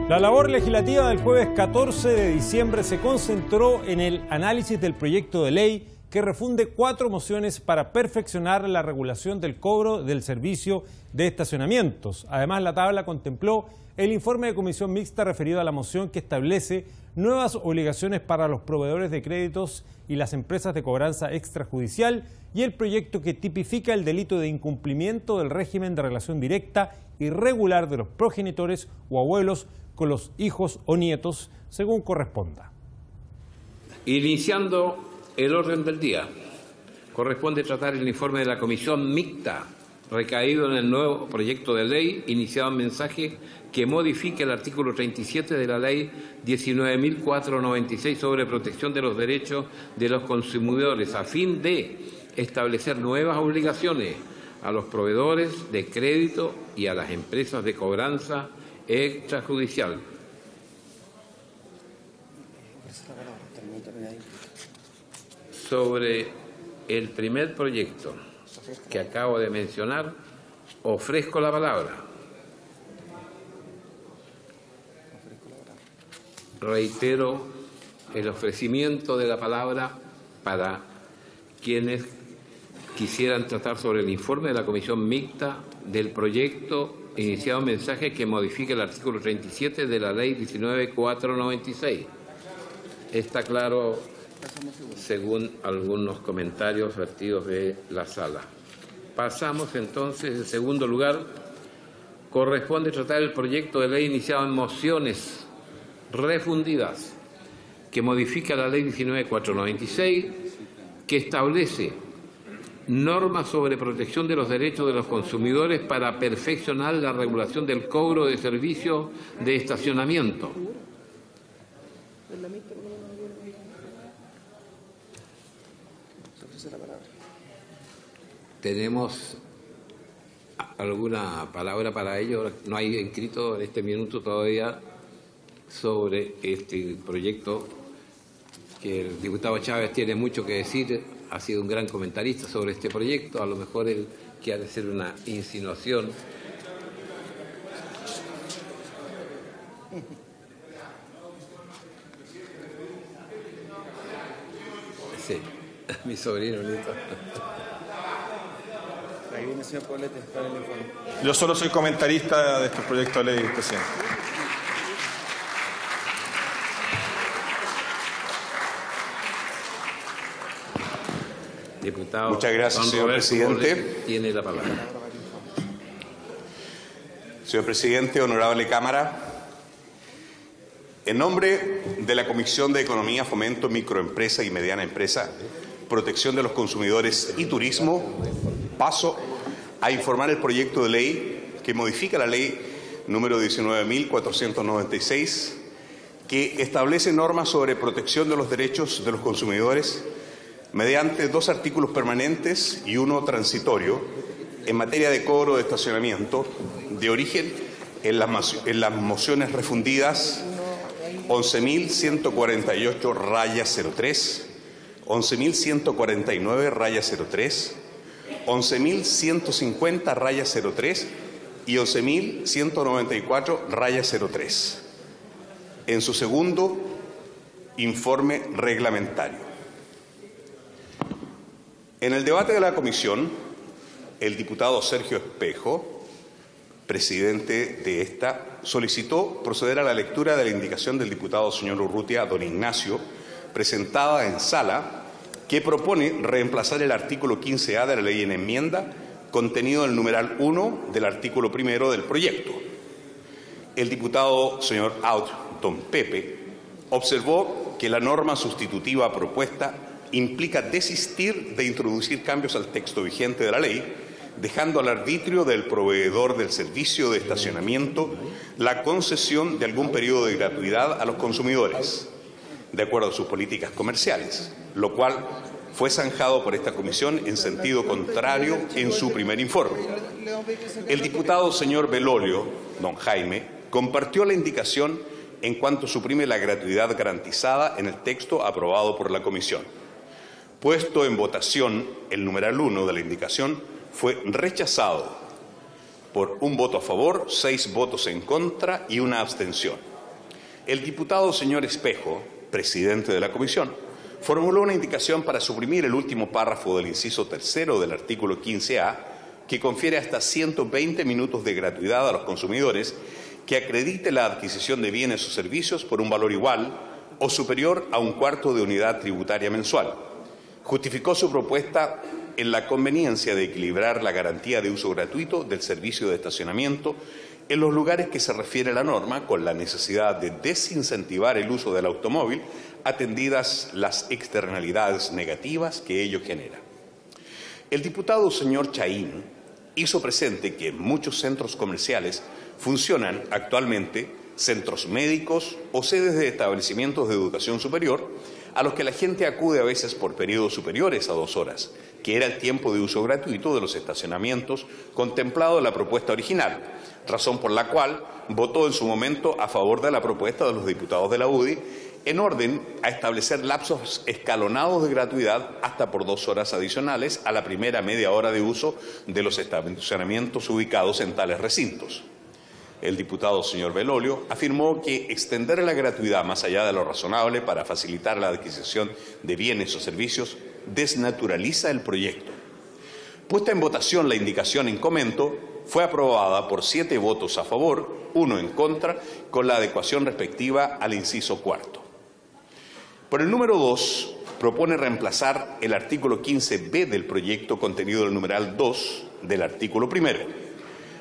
La labor legislativa del jueves 14 de diciembre se concentró en el análisis del proyecto de ley que refunde 4 mociones para perfeccionar la regulación del cobro del servicio de estacionamientos. Además, la tabla contempló el informe de comisión mixta referido a la moción que establece nuevas obligaciones para los proveedores de créditos y las empresas de cobranza extrajudicial y el proyecto que tipifica el delito de incumplimiento del régimen de relación directa y regular de los progenitores o abuelos con los hijos o nietos, según corresponda. Iniciando el orden del día, corresponde tratar el informe de la comisión mixta recaído en el nuevo proyecto de ley iniciado en mensaje que modifique el artículo 37 de la ley 19.496 sobre protección de los derechos de los consumidores a fin de establecer nuevas obligaciones a los proveedores de crédito y a las empresas de cobranza extrajudicial. Sobre el primer proyecto que acabo de mencionar, ofrezco la palabra. Reitero el ofrecimiento de la palabra para quienes quisieran tratar sobre el informe de la comisión mixta del proyecto iniciado en mensaje que modifique el artículo 37 de la ley 19.496. Está claro, según algunos comentarios vertidos de la sala. Pasamos entonces, en segundo lugar, corresponde tratar el proyecto de ley iniciado en mociones refundidas que modifica la ley 19.496, que establece normas sobre protección de los derechos de los consumidores para perfeccionar la regulación del cobro de servicios de estacionamiento. ¿Tenemos alguna palabra para ello? No hay inscrito en este minuto todavía sobre este proyecto, que el diputado Chávez tiene mucho que decir, ha sido un gran comentarista sobre este proyecto, a lo mejor él quiere hacer una insinuación. Sí, mi sobrino nieto. Ahí viene el señor Poblete, está en el informe. Yo solo soy comentarista de este proyecto de ley, presidente. Diputado, muchas gracias, señor presidente. Tiene la palabra. Señor presidente, honorable Cámara, en nombre de la Comisión de Economía, Fomento, Microempresa y Mediana Empresa, Protección de los Consumidores y Turismo, paso a informar el proyecto de ley que modifica la ley número 19.496, que establece normas sobre protección de los derechos de los consumidores mediante 2 artículos permanentes y 1 transitorio en materia de cobro de estacionamiento, de origen en las mociones refundidas 11.148-03, 11.149-03, 11.150-03 y 11.194-03, en su segundo informe reglamentario. En el debate de la comisión, el diputado Sergio Espejo, presidente de esta, solicitó proceder a la lectura de la indicación del diputado señor Urrutia, don Ignacio, presentada en sala, que propone reemplazar el artículo 15A de la ley en enmienda, contenido en el numeral 1 del artículo 1 del proyecto. El diputado señor Aut, don Pepe, observó que la norma sustitutiva propuesta implica desistir de introducir cambios al texto vigente de la ley, dejando al arbitrio del proveedor del servicio de estacionamiento la concesión de algún periodo de gratuidad a los consumidores, de acuerdo a sus políticas comerciales, lo cual fue zanjado por esta comisión en sentido contrario en su primer informe. El diputado señor Belolio, don Jaime, compartió la indicación en cuanto suprime la gratuidad garantizada en el texto aprobado por la comisión. Puesto en votación, el numeral 1 de la indicación fue rechazado por 1 voto a favor, 6 votos en contra y 1 abstención. El diputado señor Espejo, presidente de la comisión, formuló una indicación para suprimir el último párrafo del inciso tercero del artículo 15A, que confiere hasta 120 minutos de gratuidad a los consumidores que acredite la adquisición de bienes o servicios por un valor igual o superior a un cuarto de unidad tributaria mensual. Justificó su propuesta en la conveniencia de equilibrar la garantía de uso gratuito del servicio de estacionamiento en los lugares que se refiere la norma con la necesidad de desincentivar el uso del automóvil, atendidas las externalidades negativas que ello genera. El diputado señor Chahín hizo presente que en muchos centros comerciales funcionan actualmente centros médicos o sedes de establecimientos de educación superior a los que la gente acude a veces por periodos superiores a 2 horas, que era el tiempo de uso gratuito de los estacionamientos contemplado en la propuesta original, razón por la cual votó en su momento a favor de la propuesta de los diputados de la UDI en orden a establecer lapsos escalonados de gratuidad hasta por 2 horas adicionales a la primera media hora de uso de los estacionamientos ubicados en tales recintos. El diputado señor Belolio afirmó que extender la gratuidad más allá de lo razonable para facilitar la adquisición de bienes o servicios desnaturaliza el proyecto. Puesta en votación la indicación en comento, fue aprobada por 7 votos a favor, 1 en contra, con la adecuación respectiva al inciso cuarto. Por el número 2, propone reemplazar el artículo 15b del proyecto contenido en el numeral 2 del artículo primero.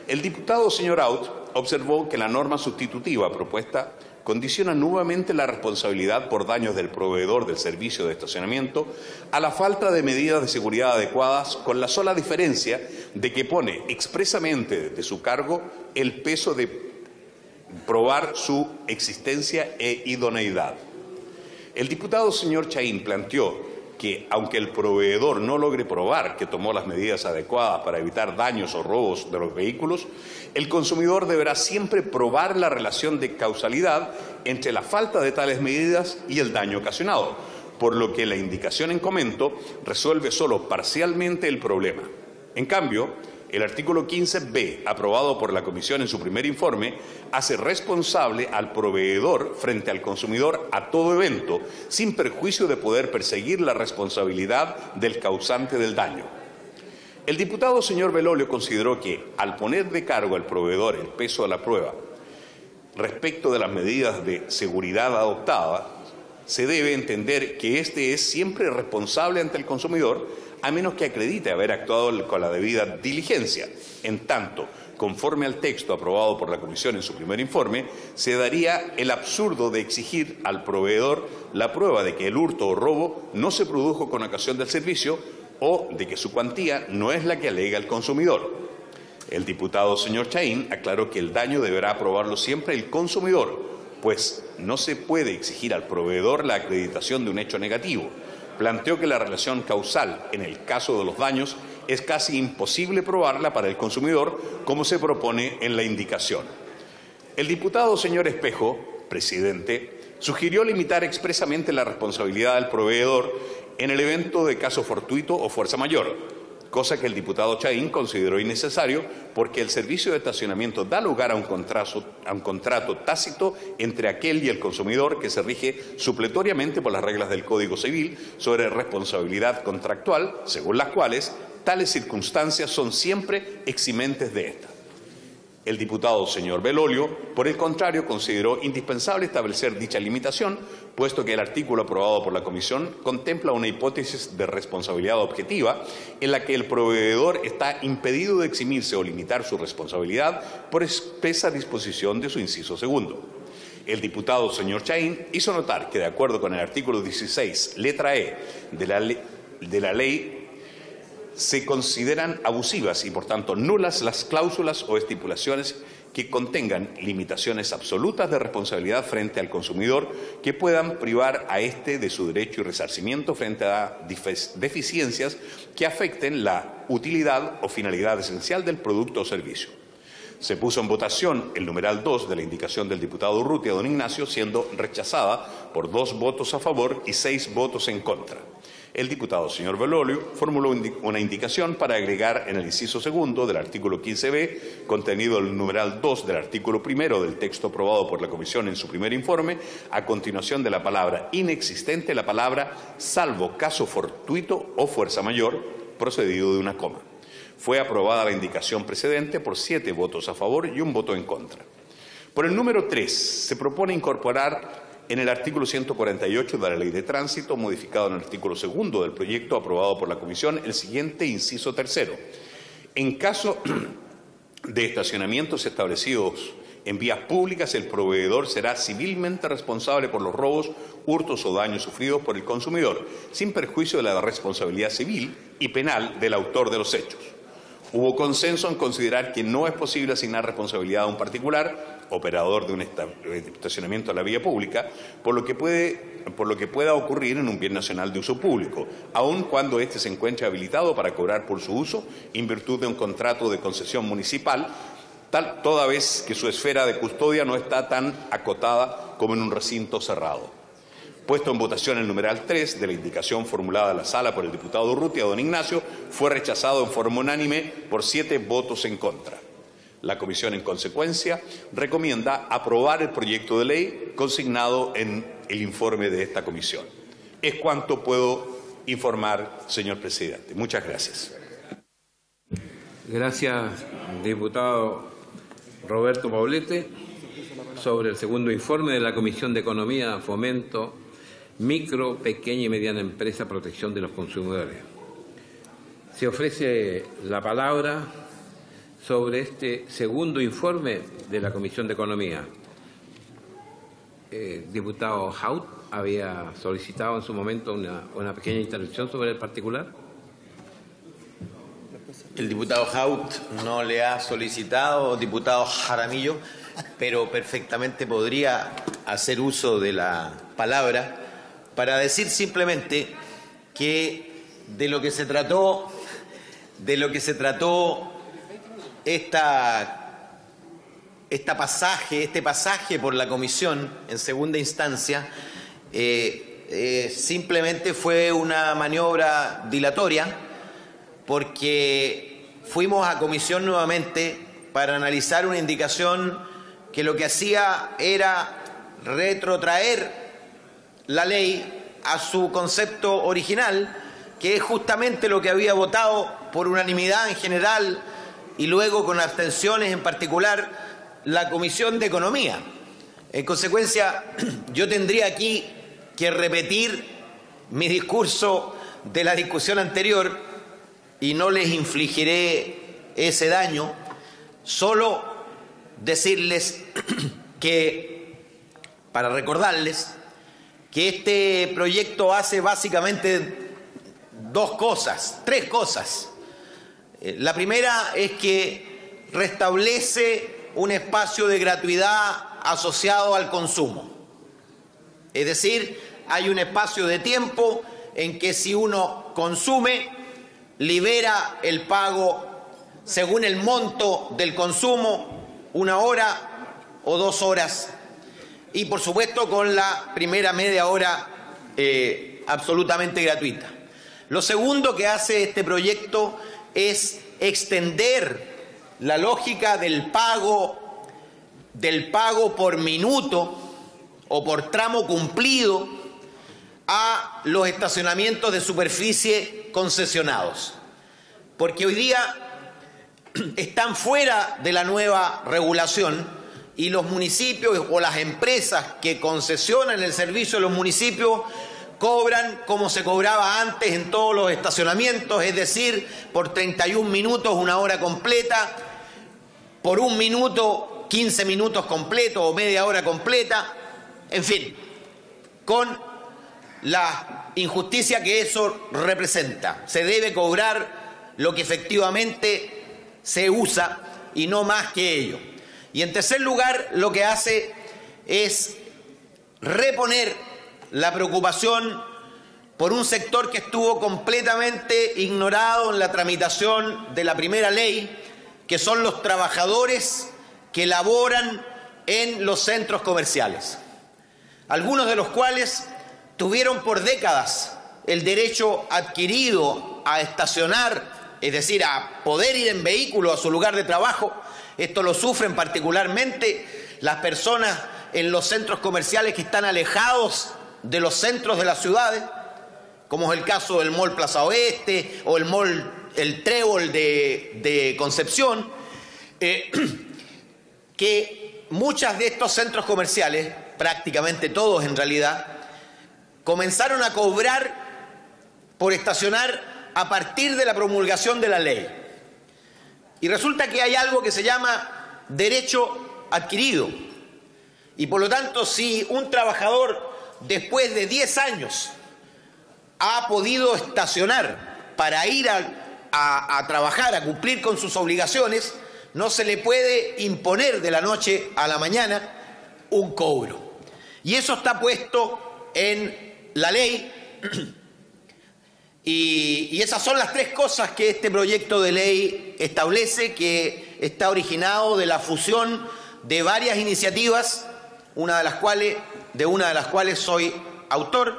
El diputado señor Aut observó que la norma sustitutiva propuesta condiciona nuevamente la responsabilidad por daños del proveedor del servicio de estacionamiento a la falta de medidas de seguridad adecuadas, con la sola diferencia de que pone expresamente de su cargo el peso de probar su existencia e idoneidad. El diputado señor Chahín planteó que, aunque el proveedor no logre probar que tomó las medidas adecuadas para evitar daños o robos de los vehículos, el consumidor deberá siempre probar la relación de causalidad entre la falta de tales medidas y el daño ocasionado, por lo que la indicación en comento resuelve solo parcialmente el problema. En cambio, el artículo 15b, aprobado por la Comisión en su primer informe, hace responsable al proveedor frente al consumidor a todo evento, sin perjuicio de poder perseguir la responsabilidad del causante del daño. El diputado señor Belolio consideró que, al poner de cargo al proveedor el peso de la prueba respecto de las medidas de seguridad adoptadas, se debe entender que éste es siempre responsable ante el consumidor, a menos que acredite haber actuado con la debida diligencia. En tanto, conforme al texto aprobado por la Comisión en su primer informe, se daría el absurdo de exigir al proveedor la prueba de que el hurto o robo no se produjo con ocasión del servicio o de que su cuantía no es la que alega el consumidor. El diputado señor Chahín aclaró que el daño deberá probarlo siempre el consumidor, pues no se puede exigir al proveedor la acreditación de un hecho negativo. Planteó que la relación causal en el caso de los daños es casi imposible probarla para el consumidor, como se propone en la indicación. El diputado señor Espejo, presidente, sugirió limitar expresamente la responsabilidad del proveedor en el evento de caso fortuito o fuerza mayor, cosa que el diputado Chahín consideró innecesario porque el servicio de estacionamiento da lugar a un contrato tácito entre aquel y el consumidor que se rige supletoriamente por las reglas del Código Civil sobre responsabilidad contractual, según las cuales tales circunstancias son siempre eximentes de esta. El diputado señor Belolio, por el contrario, consideró indispensable establecer dicha limitación, puesto que el artículo aprobado por la Comisión contempla una hipótesis de responsabilidad objetiva en la que el proveedor está impedido de eximirse o limitar su responsabilidad por expresa disposición de su inciso segundo. El diputado señor Chahín hizo notar que, de acuerdo con el artículo 16, letra E de la ley, se consideran abusivas y, por tanto, nulas las cláusulas o estipulaciones que contengan limitaciones absolutas de responsabilidad frente al consumidor que puedan privar a éste de su derecho y resarcimiento frente a deficiencias que afecten la utilidad o finalidad esencial del producto o servicio. Se puso en votación el numeral 2 de la indicación del diputado Urrutia, don Ignacio, siendo rechazada por 2 votos a favor y 6 votos en contra. el diputado señor Belolio formuló una indicación para agregar en el inciso segundo del artículo 15b, contenido en el numeral 2 del artículo primero del texto aprobado por la Comisión en su primer informe, a continuación de la palabra inexistente, la palabra salvo caso fortuito o fuerza mayor, procedido de una coma. Fue aprobada la indicación precedente por 7 votos a favor y 1 voto en contra. Por el número 3, se propone incorporar en el artículo 148 de la Ley de Tránsito, modificado en el artículo segundo del proyecto aprobado por la Comisión, el siguiente inciso tercero. En caso de estacionamientos establecidos en vías públicas, el proveedor será civilmente responsable por los robos, hurtos o daños sufridos por el consumidor, sin perjuicio de la responsabilidad civil y penal del autor de los hechos. Hubo consenso en considerar que no es posible asignar responsabilidad a un particular, operador de un estacionamiento a la vía pública, por lo que pueda ocurrir en un bien nacional de uso público, aun cuando éste se encuentre habilitado para cobrar por su uso en virtud de un contrato de concesión municipal, toda vez que su esfera de custodia no está tan acotada como en un recinto cerrado. Puesto en votación el numeral 3 de la indicación formulada en la sala por el diputado Urrutia, don Ignacio, fue rechazado en forma unánime por 7 votos en contra. La Comisión, en consecuencia, recomienda aprobar el proyecto de ley consignado en el informe de esta comisión. Es cuanto puedo informar, señor presidente. Muchas gracias. Gracias, diputado Roberto Poblete. Sobre el segundo informe de la Comisión de Economía, Fomento, Micro, Pequeña y Mediana Empresa, Protección de los Consumidores. Se ofrece la palabra sobre este segundo informe de la Comisión de Economía. Diputado Haut había solicitado en su momento una pequeña intervención sobre el particular. El diputado Haut no le ha solicitado, diputado Jaramillo, pero perfectamente podría hacer uso de la palabra para decir simplemente que de lo que se trató este pasaje por la comisión en segunda instancia simplemente fue una maniobra dilatoria, porque fuimos a comisión nuevamente para analizar una indicación que lo que hacía era retrotraer la ley a su concepto original, que es justamente lo que había votado por unanimidad en general y luego con abstenciones en particular la Comisión de Economía. En consecuencia, yo tendría aquí que repetir mi discurso de la discusión anterior y no les infligiré ese daño, solo decirles que, para recordarles, que este proyecto hace básicamente tres cosas. La primera es que restablece un espacio de gratuidad asociado al consumo. Es decir, hay un espacio de tiempo en que si uno consume, libera el pago según el monto del consumo, 1 hora o 2 horas, y por supuesto con la primera media hora absolutamente gratuita. Lo segundo que hace este proyecto es extender la lógica del pago por minuto o por tramo cumplido a los estacionamientos de superficie concesionados, porque hoy día están fuera de la nueva regulación y los municipios o las empresas que concesionan el servicio de los municipios cobran como se cobraba antes en todos los estacionamientos, es decir, por 31 minutos 1 hora completa, por 1 minuto 15 minutos completos o media hora completa, en fin, con la injusticia que eso representa. Se debe cobrar lo que efectivamente se usa y no más que ello. Y en tercer lugar, lo que hace es reponer la preocupación por un sector que estuvo completamente ignorado en la tramitación de la primera ley, que son los trabajadores que laboran en los centros comerciales, algunos de los cuales tuvieron por décadas el derecho adquirido a estacionar, es decir, a poder ir en vehículo a su lugar de trabajo. Esto lo sufren particularmente las personas en los centros comerciales que están alejados de los centros de las ciudades, como es el caso del Mall Plaza Oeste o el Trébol de Concepción, que muchos de estos centros comerciales, prácticamente todos en realidad, comenzaron a cobrar por estacionar a partir de la promulgación de la ley. Y resulta que hay algo que se llama derecho adquirido. Y por lo tanto, si un trabajador después de 10 años ha podido estacionar para ir a trabajar, a cumplir con sus obligaciones, no se le puede imponer de la noche a la mañana un cobro. Y eso está puesto en la ley. Y esas son las tres cosas que este proyecto de ley establece, que está originado de la fusión de varias iniciativas, una de las cuales soy autor,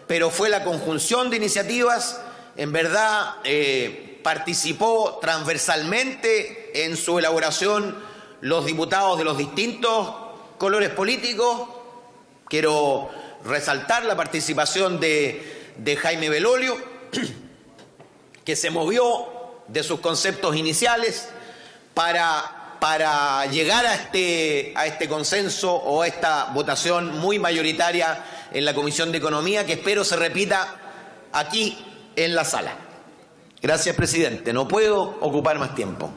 pero fue la conjunción de iniciativas. En verdad participó transversalmente en su elaboración los diputados de los distintos colores políticos. Quiero resaltar la participación de Jaime Belolio, que se movió de sus conceptos iniciales para llegar a este consenso o a esta votación muy mayoritaria en la Comisión de Economía, que espero se repita aquí en la sala. Gracias, presidente. No puedo ocupar más tiempo.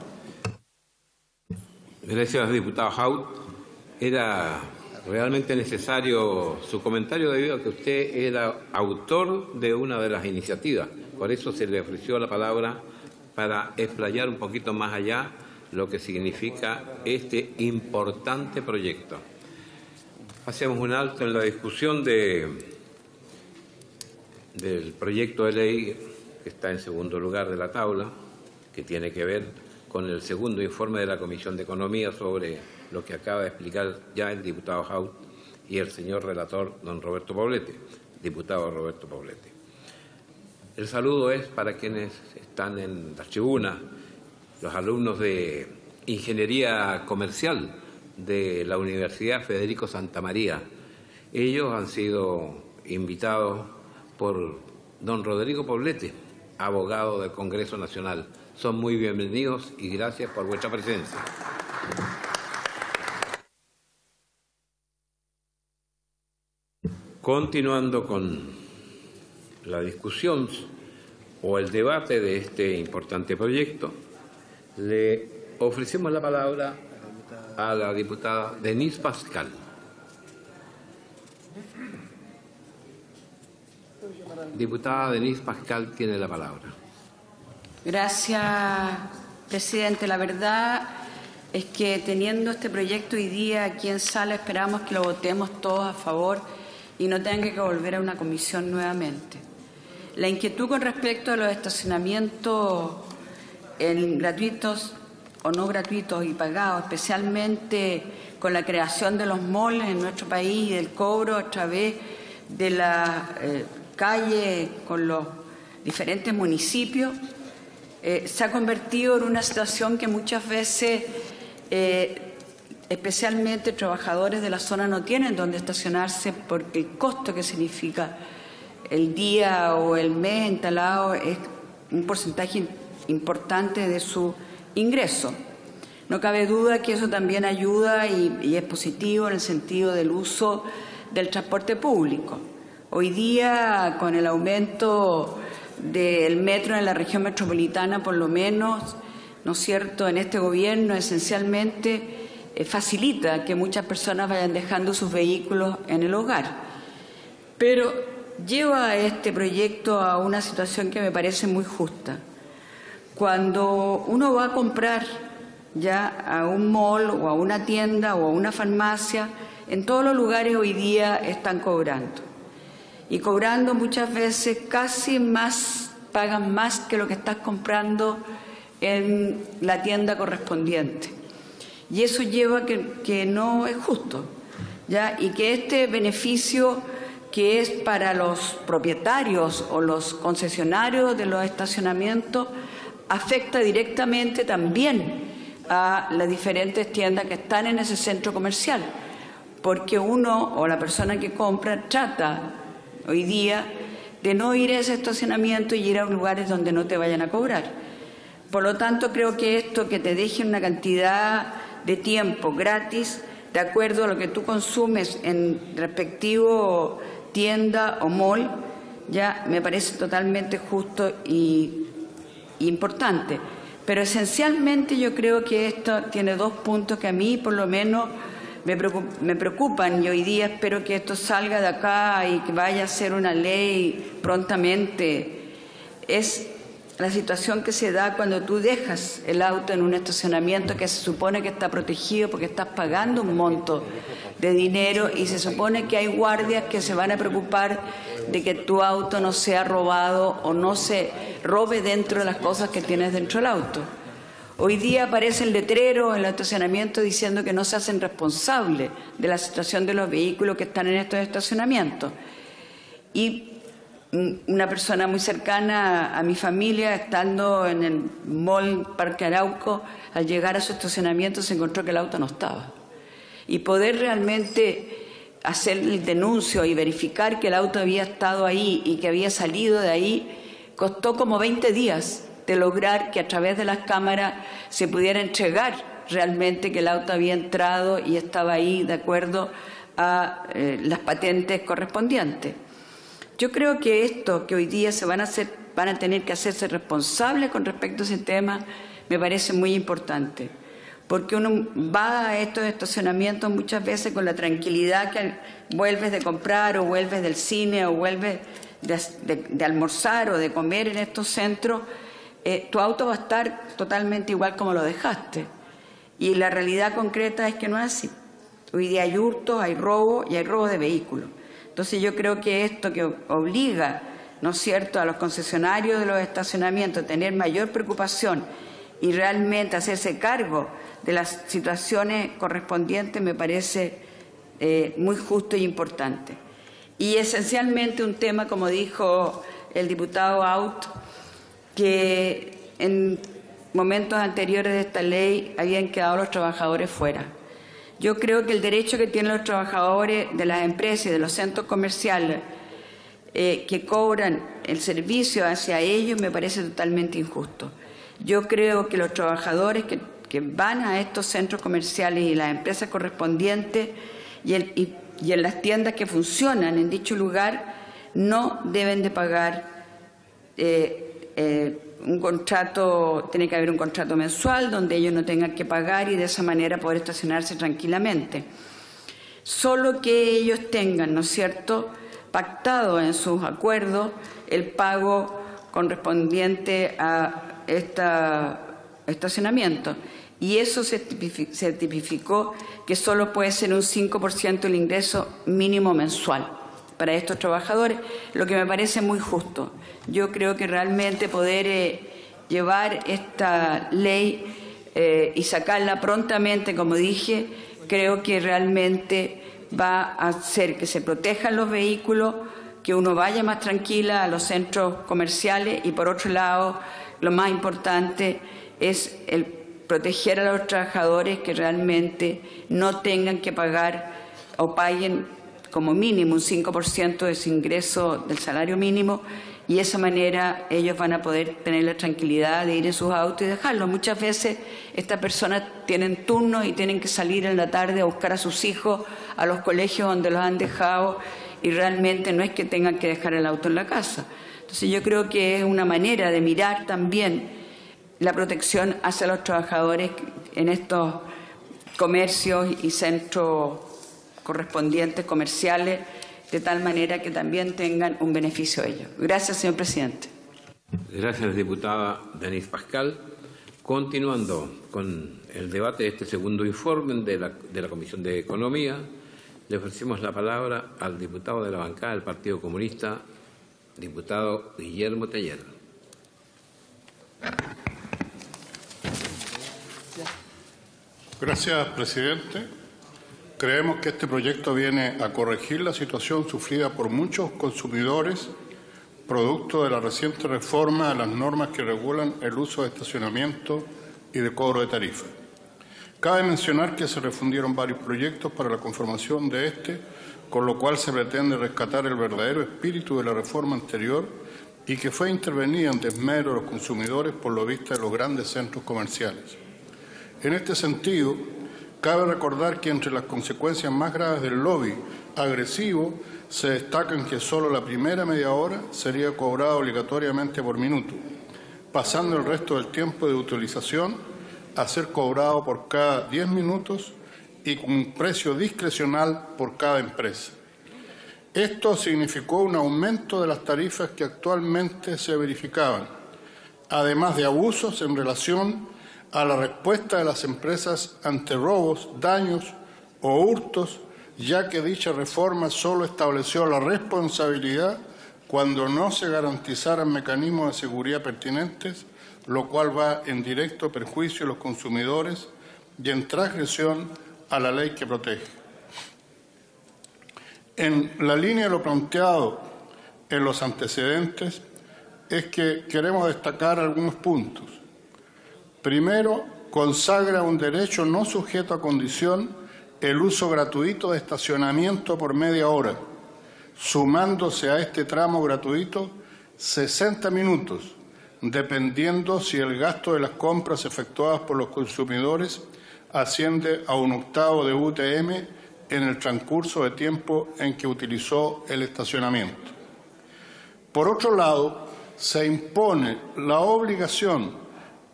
Gracias, diputado Haut. Era realmente necesario su comentario debido a que usted era autor de una de las iniciativas. Por eso se le ofreció la palabra para explayar un poquito más allá lo que significa este importante proyecto. Hacemos un alto en la discusión del proyecto de ley que está en segundo lugar de la tabla, que tiene que ver con el segundo informe de la Comisión de Economía sobre lo que acaba de explicar ya el diputado Haut y el señor relator, don Roberto Poblete, diputado Roberto Poblete. El saludo es para quienes están en la tribuna, los alumnos de Ingeniería Comercial de la Universidad Federico Santa María. Ellos han sido invitados por don Rodrigo Poblete, abogado del Congreso Nacional. Son muy bienvenidos y gracias por vuestra presencia. Continuando con la discusión o el debate de este importante proyecto, le ofrecemos la palabra a la diputada Denise Pascal. Diputada Denise Pascal tiene la palabra. Gracias, presidente. La verdad es que teniendo este proyecto hoy día aquí en sala, esperamos que lo votemos todos a favor y no tenga que volver a una comisión nuevamente. La inquietud con respecto a los estacionamientos gratuitos o no gratuitos y pagados, especialmente con la creación de los malls en nuestro país y del cobro a través de la calle con los diferentes municipios, se ha convertido en una situación que muchas veces, especialmente trabajadores de la zona, no tienen donde estacionarse porque el costo que significa el día o el mes instalado es un porcentaje importante de su ingreso. No cabe duda que eso también ayuda y es positivo en el sentido del uso del transporte público. Hoy día, con el aumento del metro en la región metropolitana, por lo menos, ¿no es cierto?, en este gobierno esencialmente facilita que muchas personas vayan dejando sus vehículos en el hogar. Pero lleva este proyecto a una situación que me parece muy justa. Cuando uno va a comprar ya a un mall o a una tienda o a una farmacia, en todos los lugares hoy día están cobrando. Y cobrando muchas veces casi más, pagan más que lo que estás comprando en la tienda correspondiente. Y eso lleva que no es justo, ¿ya? Y que este beneficio que es para los propietarios o los concesionarios de los estacionamientos, afecta directamente también a las diferentes tiendas que están en ese centro comercial, porque uno o la persona que compra trata hoy día de no ir a ese estacionamiento y ir a lugares donde no te vayan a cobrar. Por lo tanto, creo que esto que te deje una cantidad de tiempo gratis, de acuerdo a lo que tú consumes en respectivo tienda o mall, ya me parece totalmente justo y importante. Pero esencialmente yo creo que esto tiene dos puntos que a mí por lo menos me preocupan, y hoy día espero que esto salga de acá y que vaya a ser una ley prontamente. Es la situación que se da cuando tú dejas el auto en un estacionamiento que se supone que está protegido porque estás pagando un monto de dinero y se supone que hay guardias que se van a preocupar de que tu auto no sea robado o no se robe dentro de las cosas que tienes dentro del auto. Hoy día aparece el letrero en el estacionamiento diciendo que no se hacen responsables de la situación de los vehículos que están en estos estacionamientos. Y una persona muy cercana a mi familia, estando en el mall Parque Arauco, al llegar a su estacionamiento se encontró que el auto no estaba. Y poder realmente hacer el denuncio y verificar que el auto había estado ahí y que había salido de ahí, costó como 20 días de lograr que a través de las cámaras se pudiera entregar realmente que el auto había entrado y estaba ahí de acuerdo a las patentes correspondientes. Yo creo que esto que hoy día se van a tener que hacerse responsables con respecto a ese tema, me parece muy importante, porque uno va a estos estacionamientos muchas veces con la tranquilidad que vuelves de comprar o vuelves del cine o vuelves de almorzar o de comer en estos centros. Tu auto va a estar totalmente igual como lo dejaste. Y la realidad concreta es que no es así. Hoy día hay hurtos, hay robo y hay robo de vehículos. Entonces yo creo que esto que obliga, ¿no es cierto?, a los concesionarios de los estacionamientos a tener mayor preocupación y realmente hacerse cargo de las situaciones correspondientes me parece muy justo y importante. Y esencialmente un tema, como dijo el diputado Aut, que en momentos anteriores de esta ley habían quedado los trabajadores fuera. Yo creo que el derecho que tienen los trabajadores de las empresas y de los centros comerciales que cobran el servicio hacia ellos me parece totalmente injusto. Yo creo que los trabajadores que van a estos centros comerciales y las empresas correspondientes y en las tiendas que funcionan en dicho lugar no deben de pagar un contrato, tiene que haber un contrato mensual donde ellos no tengan que pagar y de esa manera poder estacionarse tranquilamente. Solo que ellos tengan, ¿no es cierto?, pactado en sus acuerdos el pago correspondiente a este estacionamiento. Y eso se tipificó que solo puede ser un 5% el ingreso mínimo mensual para estos trabajadores, lo que me parece muy justo. Yo creo que realmente poder llevar esta ley y sacarla prontamente, como dije, creo que realmente va a hacer que se protejan los vehículos, que uno vaya más tranquila a los centros comerciales y, por otro lado, lo más importante es el proteger a los trabajadores que realmente no tengan que pagar o paguen como mínimo un 5% de su ingreso del salario mínimo, y de esa manera ellos van a poder tener la tranquilidad de ir en sus autos y dejarlos. Muchas veces estas personas tienen turnos y tienen que salir en la tarde a buscar a sus hijos a los colegios donde los han dejado y realmente no es que tengan que dejar el auto en la casa. Entonces yo creo que es una manera de mirar también la protección hacia los trabajadores en estos comercios y centros correspondientes comerciales, de tal manera que también tengan un beneficio ellos. Gracias, señor presidente. Gracias, diputada Denise Pascal. Continuando con el debate de este segundo informe de la Comisión de Economía, le ofrecemos la palabra al diputado de la bancada del Partido Comunista, diputado Guillermo Teller. Gracias, presidente. Creemos que este proyecto viene a corregir la situación sufrida por muchos consumidores producto de la reciente reforma a las normas que regulan el uso de estacionamiento y de cobro de tarifa. Cabe mencionar que se refundieron varios proyectos para la conformación de este, con lo cual se pretende rescatar el verdadero espíritu de la reforma anterior y que fue intervenida en desmedro de los consumidores por lo visto de los grandes centros comerciales. En este sentido, cabe recordar que entre las consecuencias más graves del lobby agresivo se destacan que solo la primera media hora sería cobrada obligatoriamente por minuto, pasando el resto del tiempo de utilización a ser cobrado por cada 10 minutos y con un precio discrecional por cada empresa. Esto significó un aumento de las tarifas que actualmente se verificaban, además de abusos en relación a la respuesta de las empresas ante robos, daños o hurtos, ya que dicha reforma solo estableció la responsabilidad cuando no se garantizaran mecanismos de seguridad pertinentes, lo cual va en directo perjuicio de los consumidores y en transgresión a la ley que protege. En la línea de lo planteado en los antecedentes es que queremos destacar algunos puntos. Primero, consagra un derecho no sujeto a condición el uso gratuito de estacionamiento por media hora, sumándose a este tramo gratuito 60 minutos, dependiendo si el gasto de las compras efectuadas por los consumidores asciende a 1/8 de UTM en el transcurso de tiempo en que utilizó el estacionamiento. Por otro lado, se impone la obligación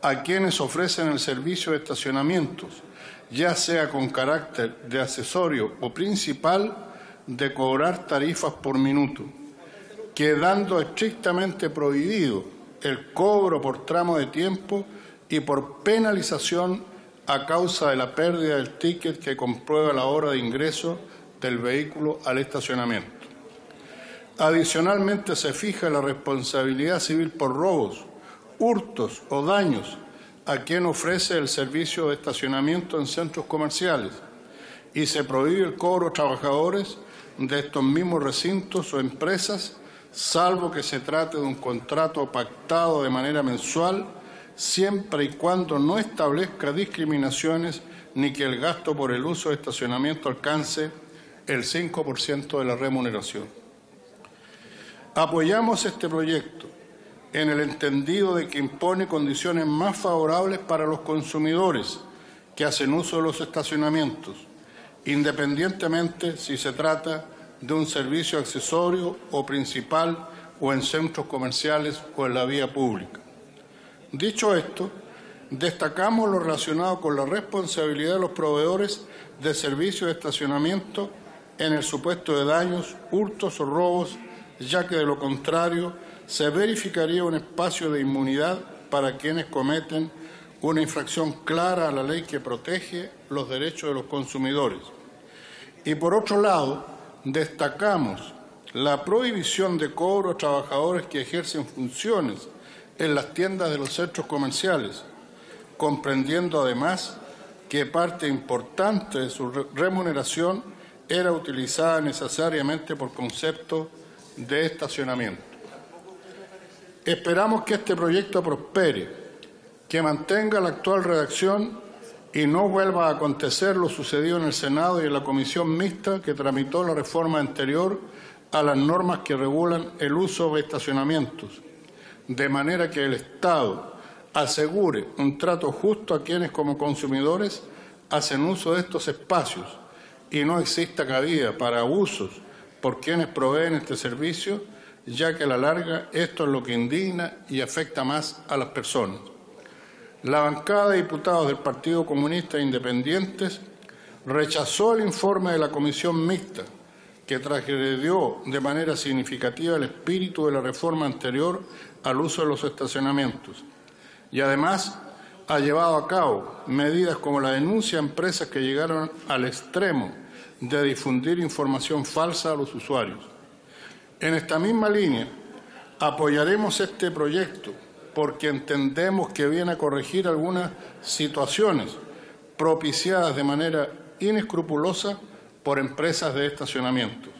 a quienes ofrecen el servicio de estacionamientos, ya sea con carácter de accesorio o principal, de cobrar tarifas por minuto, quedando estrictamente prohibido el cobro por tramo de tiempo y por penalización a causa de la pérdida del ticket que comprueba la hora de ingreso del vehículo al estacionamiento. Adicionalmente, se fija la responsabilidad civil por robos, hurtos o daños a quien ofrece el servicio de estacionamiento en centros comerciales y se prohíbe el cobro a trabajadores de estos mismos recintos o empresas, salvo que se trate de un contrato pactado de manera mensual, siempre y cuando no establezca discriminaciones ni que el gasto por el uso de estacionamiento alcance el 5% de la remuneración. Apoyamos este proyecto en el entendido de que impone condiciones más favorables para los consumidores que hacen uso de los estacionamientos, independientemente si se trata de un servicio accesorio o principal o en centros comerciales o en la vía pública. Dicho esto, destacamos lo relacionado con la responsabilidad de los proveedores de servicios de estacionamiento en el supuesto de daños, hurtos o robos, ya que de lo contrario se verificaría un espacio de inmunidad para quienes cometen una infracción clara a la ley que protege los derechos de los consumidores. Y por otro lado, destacamos la prohibición de cobro a trabajadores que ejercen funciones en las tiendas de los centros comerciales, comprendiendo además que parte importante de su remuneración era utilizada necesariamente por concepto de estacionamiento. Esperamos que este proyecto prospere, que mantenga la actual redacción y no vuelva a acontecer lo sucedido en el Senado y en la comisión mixta que tramitó la reforma anterior a las normas que regulan el uso de estacionamientos, de manera que el Estado asegure un trato justo a quienes como consumidores hacen uso de estos espacios y no exista cabida para abusos por quienes proveen este servicio, ya que a la larga esto es lo que indigna y afecta más a las personas. La bancada de diputados del Partido Comunista e Independientes rechazó el informe de la comisión mixta, que transgredió de manera significativa el espíritu de la reforma anterior al uso de los estacionamientos, y además ha llevado a cabo medidas como la denuncia a empresas que llegaron al extremo de difundir información falsa a los usuarios. En esta misma línea, apoyaremos este proyecto porque entendemos que viene a corregir algunas situaciones propiciadas de manera inescrupulosa por empresas de estacionamientos.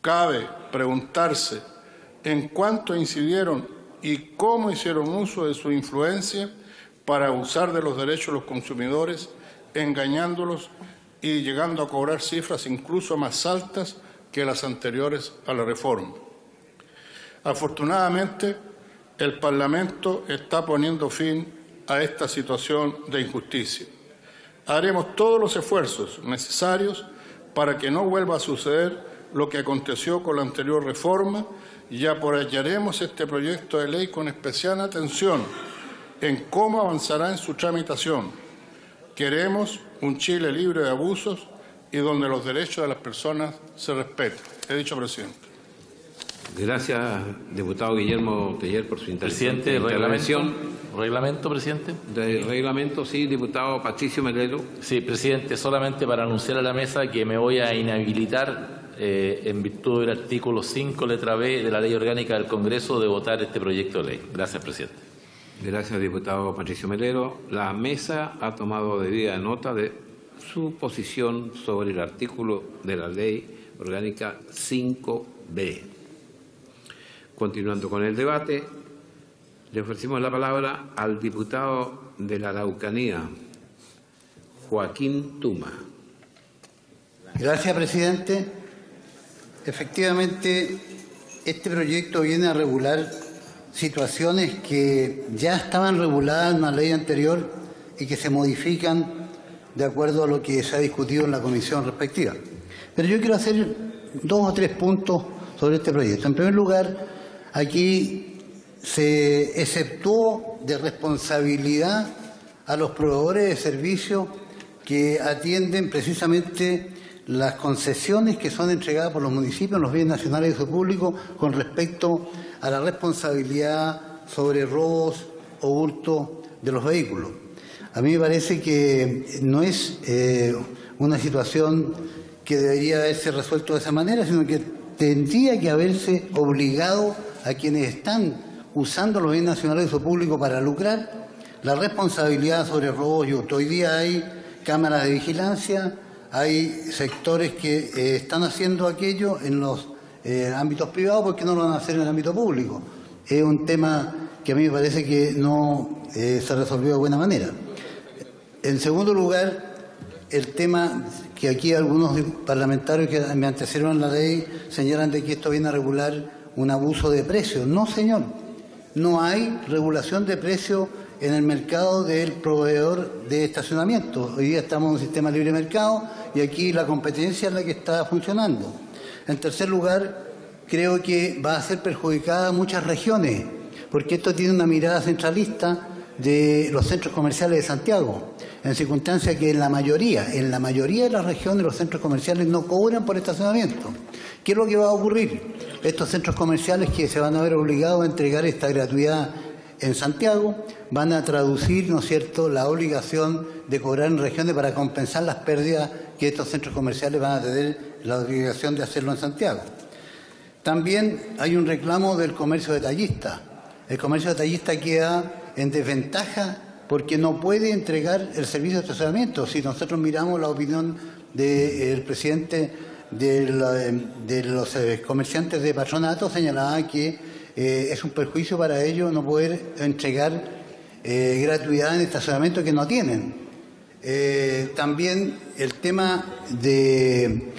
Cabe preguntarse en cuánto incidieron y cómo hicieron uso de su influencia para abusar de los derechos de los consumidores, engañándolos y llegando a cobrar cifras incluso más altas que las anteriores a la reforma. Afortunadamente, el Parlamento está poniendo fin a esta situación de injusticia. Haremos todos los esfuerzos necesarios para que no vuelva a suceder lo que aconteció con la anterior reforma y apoyaremos este proyecto de ley con especial atención en cómo avanzará en su tramitación. Queremos un Chile libre de abusos y donde los derechos de las personas se respeten. He dicho, presidente. Gracias, diputado Guillermo Teller, por su intervención. ¿Reglamento, presidente? Del reglamento, sí, diputado Patricio Melero. Sí, presidente, solamente para anunciar a la mesa que me voy a inhabilitar en virtud del artículo 5, letra B de la Ley Orgánica del Congreso de votar este proyecto de ley. Gracias, presidente. Gracias, diputado Patricio Melero. La mesa ha tomado debida nota de su posición sobre el artículo de la Ley Orgánica 5B. Continuando con el debate, le ofrecimos la palabra al diputado de la Araucanía, Joaquín Tuma. Gracias, presidente. Efectivamente, este proyecto viene a regular situaciones que ya estaban reguladas en una ley anterior y que se modifican de acuerdo a lo que se ha discutido en la comisión respectiva. Pero yo quiero hacer 2 o 3 puntos sobre este proyecto. En primer lugar, aquí se exceptuó de responsabilidad a los proveedores de servicios que atienden precisamente las concesiones que son entregadas por los municipios en los bienes nacionales de uso público con respecto a la responsabilidad sobre robos o hurtos de los vehículos. A mí me parece que no es una situación que debería haberse resuelto de esa manera, sino que tendría que haberse obligado a quienes están usando los bienes nacionales de uso público para lucrar la responsabilidad sobre robos y hurtos. Hoy día hay cámaras de vigilancia, hay sectores que están haciendo aquello en los ámbitos privados, ¿por qué no lo van a hacer en el ámbito público? Es un tema que a mí me parece que no se resolvió de buena manera. En segundo lugar, el tema que aquí algunos parlamentarios que me antecedieron en la ley señalan de que esto viene a regular un abuso de precios. No, señor, no hay regulación de precios en el mercado del proveedor de estacionamiento. Hoy día estamos en un sistema libre de mercado y aquí la competencia es la que está funcionando. En tercer lugar, creo que va a ser perjudicada a muchas regiones, porque esto tiene una mirada centralista de los centros comerciales de Santiago, en circunstancias que en la mayoría de las regiones los centros comerciales no cobran por estacionamiento. ¿Qué es lo que va a ocurrir? Estos centros comerciales que se van a ver obligados a entregar esta gratuidad en Santiago van a traducir, ¿no es cierto?, la obligación de cobrar en regiones para compensar las pérdidas que estos centros comerciales van a tener la obligación de hacerlo en Santiago. También hay un reclamo del comercio detallista. El comercio detallista queda en desventaja porque no puede entregar el servicio de estacionamiento. Si nosotros miramos la opinión del presidente de los comerciantes de patronato, señalaba que es un perjuicio para ellos no poder entregar gratuidad en estacionamiento que no tienen. También el tema de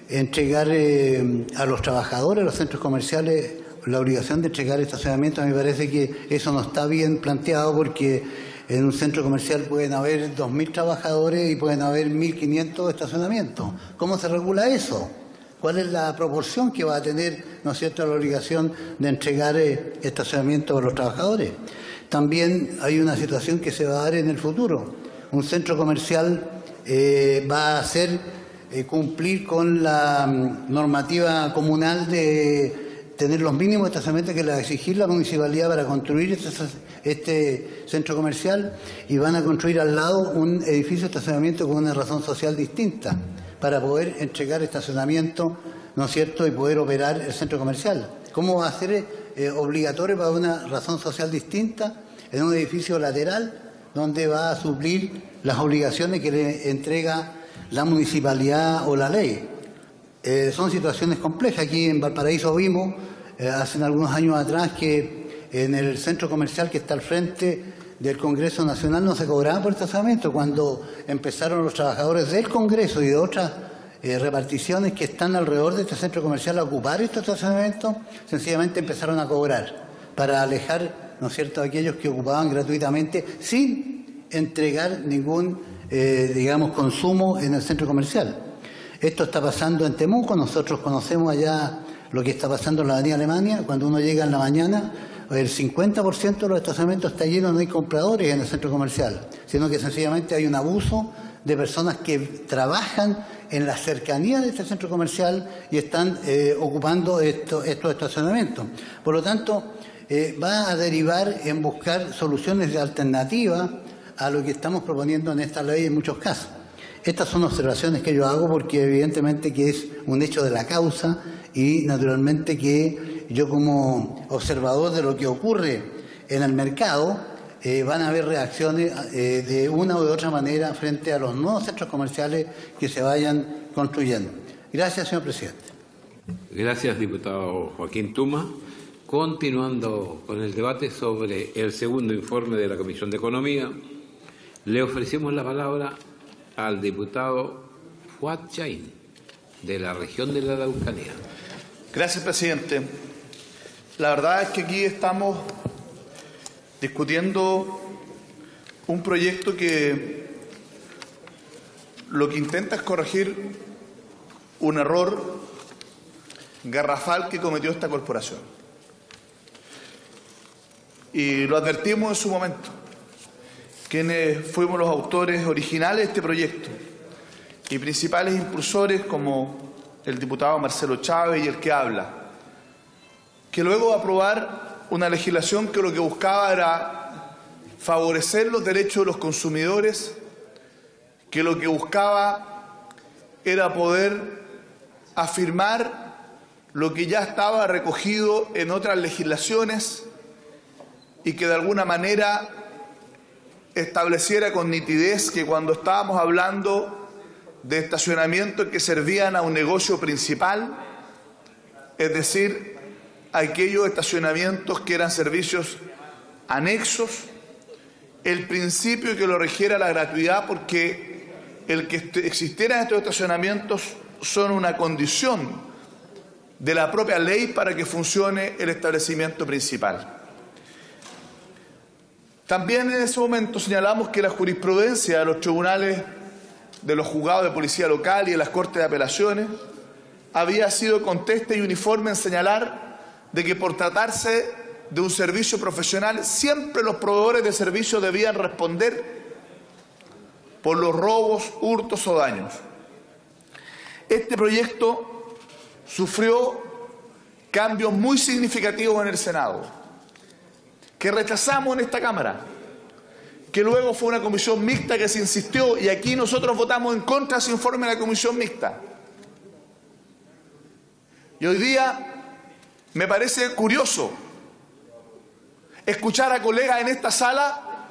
entregar a los trabajadores de los centros comerciales la obligación de entregar estacionamiento, me parece que eso no está bien planteado porque en un centro comercial pueden haber 2.000 trabajadores y pueden haber 1.500 estacionamientos. ¿Cómo se regula eso? ¿Cuál es la proporción que va a tener, ¿no es cierto?, la obligación de entregar estacionamiento a los trabajadores? También hay una situación que se va a dar en el futuro. Un centro comercial va a hacer cumplir con la normativa comunal de tener los mínimos de estacionamiento que le va a exigir la municipalidad para construir este centro comercial y van a construir al lado un edificio de estacionamiento con una razón social distinta para poder entregar estacionamiento, ¿no es cierto?, y poder operar el centro comercial. ¿Cómo va a ser obligatorio para una razón social distinta en un edificio lateral donde va a suplir las obligaciones que le entrega la municipalidad o la ley. Son situaciones complejas. Aquí en Valparaíso vimos hace algunos años atrás que en el centro comercial que está al frente del Congreso Nacional no se cobraba por estacionamiento. Cuando empezaron los trabajadores del Congreso y de otras reparticiones que están alrededor de este centro comercial a ocupar estos estacionamientos, sencillamente empezaron a cobrar para alejar, ¿no es cierto?, a aquellos que ocupaban gratuitamente sin entregar ningún, consumo en el centro comercial. Esto está pasando en Temuco. Nosotros conocemos allá lo que está pasando en la Avenida Alemania. Cuando uno llega en la mañana, el 50% de los estacionamientos está lleno, no hay compradores en el centro comercial, sino que sencillamente hay un abuso de personas que trabajan en la cercanía de este centro comercial y están ocupando estos estacionamientos. Por lo tanto, va a derivar en buscar soluciones de alternativa a lo que estamos proponiendo en esta ley en muchos casos. Estas son observaciones que yo hago porque evidentemente que es un hecho de la causa y naturalmente que yo como observador de lo que ocurre en el mercado van a haber reacciones de una u otra manera frente a los nuevos centros comerciales que se vayan construyendo. Gracias, señor presidente. Gracias, diputado Joaquín Tuma. Continuando con el debate sobre el segundo informe de la Comisión de Economía, le ofrecemos la palabra al diputado Fuad Chaín, de la región de la Araucanía. Gracias, presidente. La verdad es que aquí estamos discutiendo un proyecto que lo que intenta es corregir un error garrafal que cometió esta corporación. Y lo advertimos en su momento, quienes fuimos los autores originales de este proyecto y principales impulsores como el diputado Marcelo Chávez y el que habla, que luego de aprobar una legislación que lo que buscaba era favorecer los derechos de los consumidores, que lo que buscaba era poder afirmar lo que ya estaba recogido en otras legislaciones y que de alguna manera estableciera con nitidez que cuando estábamos hablando de estacionamientos que servían a un negocio principal, es decir, aquellos estacionamientos que eran servicios anexos, el principio que lo regiera la gratuidad, porque el que existieran estos estacionamientos son una condición de la propia ley para que funcione el establecimiento principal. También en ese momento señalamos que la jurisprudencia de los tribunales, de los juzgados de policía local y de las cortes de apelaciones había sido contesta y uniforme en señalar de que por tratarse de un servicio profesional siempre los proveedores de servicios debían responder por los robos, hurtos o daños. Este proyecto sufrió cambios muy significativos en el Senado, que rechazamos en esta Cámara, que luego fue una comisión mixta que se insistió y aquí nosotros votamos en contra de ese informe de la comisión mixta. Y hoy día me parece curioso escuchar a colegas en esta sala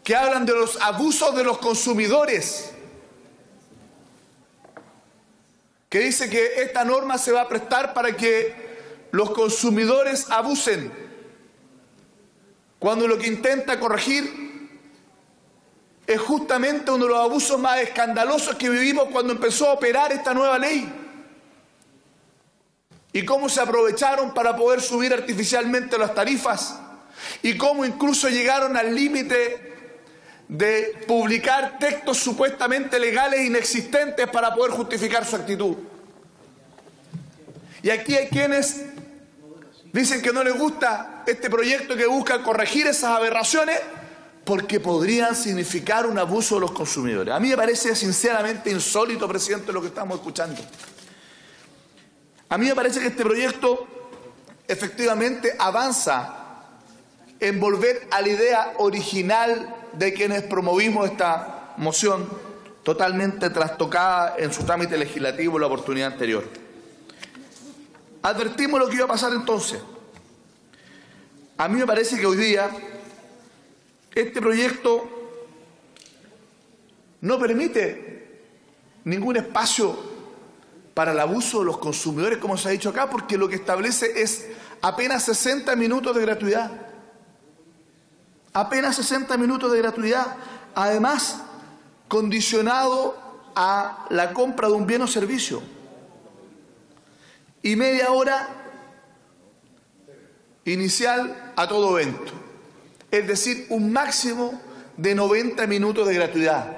que hablan de los abusos de los consumidores, que dice que esta norma se va a prestar para que los consumidores abusen, cuando lo que intenta corregir es justamente uno de los abusos más escandalosos que vivimos cuando empezó a operar esta nueva ley. Y cómo se aprovecharon para poder subir artificialmente las tarifas y cómo incluso llegaron al límite de publicar textos supuestamente legales inexistentes para poder justificar su actitud. Y aquí hay quienes dicen que no les gusta este proyecto que busca corregir esas aberraciones porque podrían significar un abuso de los consumidores. A mí me parece sinceramente insólito, presidente, lo que estamos escuchando. A mí me parece que este proyecto efectivamente avanza en volver a la idea original de quienes promovimos esta moción, totalmente trastocada en su trámite legislativo en la oportunidad anterior. Advertimos lo que iba a pasar entonces. A mí me parece que hoy día este proyecto no permite ningún espacio para el abuso de los consumidores, como se ha dicho acá, porque lo que establece es apenas 60 minutos de gratuidad. Apenas 60 minutos de gratuidad, además condicionado a la compra de un bien o servicio. Y media hora inicial a todo evento. Es decir, un máximo de 90 minutos de gratuidad.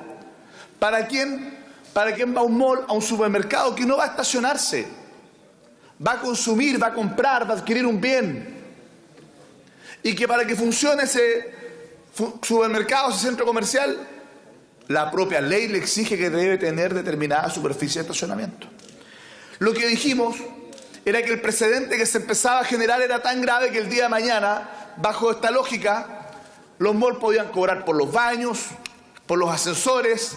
¿Para quién? Para quien va a un mall, a un supermercado, que no va a estacionarse. Va a consumir, va a comprar, va a adquirir un bien. Y que para que funcione ese supermercado, ese centro comercial, la propia ley le exige que debe tener determinada superficie de estacionamiento. Lo que dijimos era que el precedente que se empezaba a generar era tan grave que el día de mañana, bajo esta lógica, los malls podían cobrar por los baños, por los ascensores,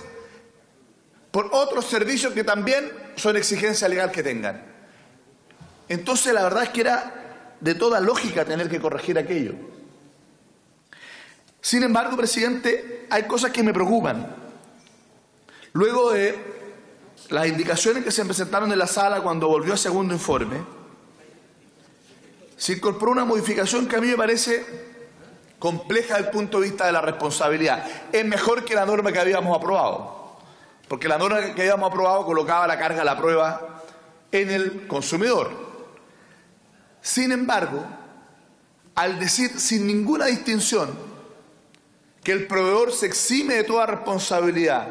por otros servicios que también son exigencia legal que tengan. Entonces la verdad es que era de toda lógica tener que corregir aquello. Sin embargo, presidente, hay cosas que me preocupan. Luego de las indicaciones que se presentaron en la sala cuando volvió el segundo informe, se incorporó una modificación que a mí me parece compleja desde el punto de vista de la responsabilidad. Es mejor que la norma que habíamos aprobado, porque la norma que habíamos aprobado colocaba la carga de la prueba en el consumidor. Sin embargo, al decir sin ninguna distinción que el proveedor se exime de toda responsabilidad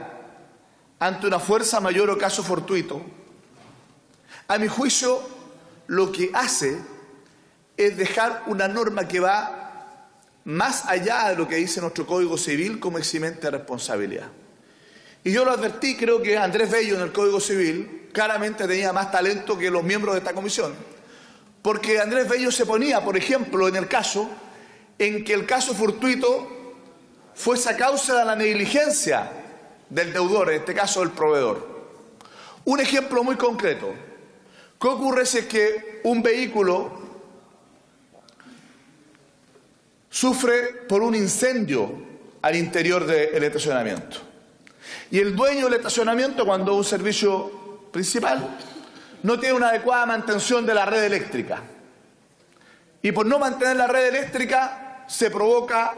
ante una fuerza mayor o caso fortuito, a mi juicio lo que hace es dejar una norma que va más allá de lo que dice nuestro Código Civil como eximente de responsabilidad. Y yo lo advertí, creo que Andrés Bello en el Código Civil claramente tenía más talento que los miembros de esta comisión, porque Andrés Bello se ponía, por ejemplo, en el caso en que el caso fortuito fuese a causa de la negligencia del deudor, en este caso del proveedor. Un ejemplo muy concreto. ¿Qué ocurre si es que un vehículo sufre por un incendio al interior del estacionamiento? Y el dueño del estacionamiento, cuando un servicio principal, no tiene una adecuada mantención de la red eléctrica. Y por no mantener la red eléctrica se provoca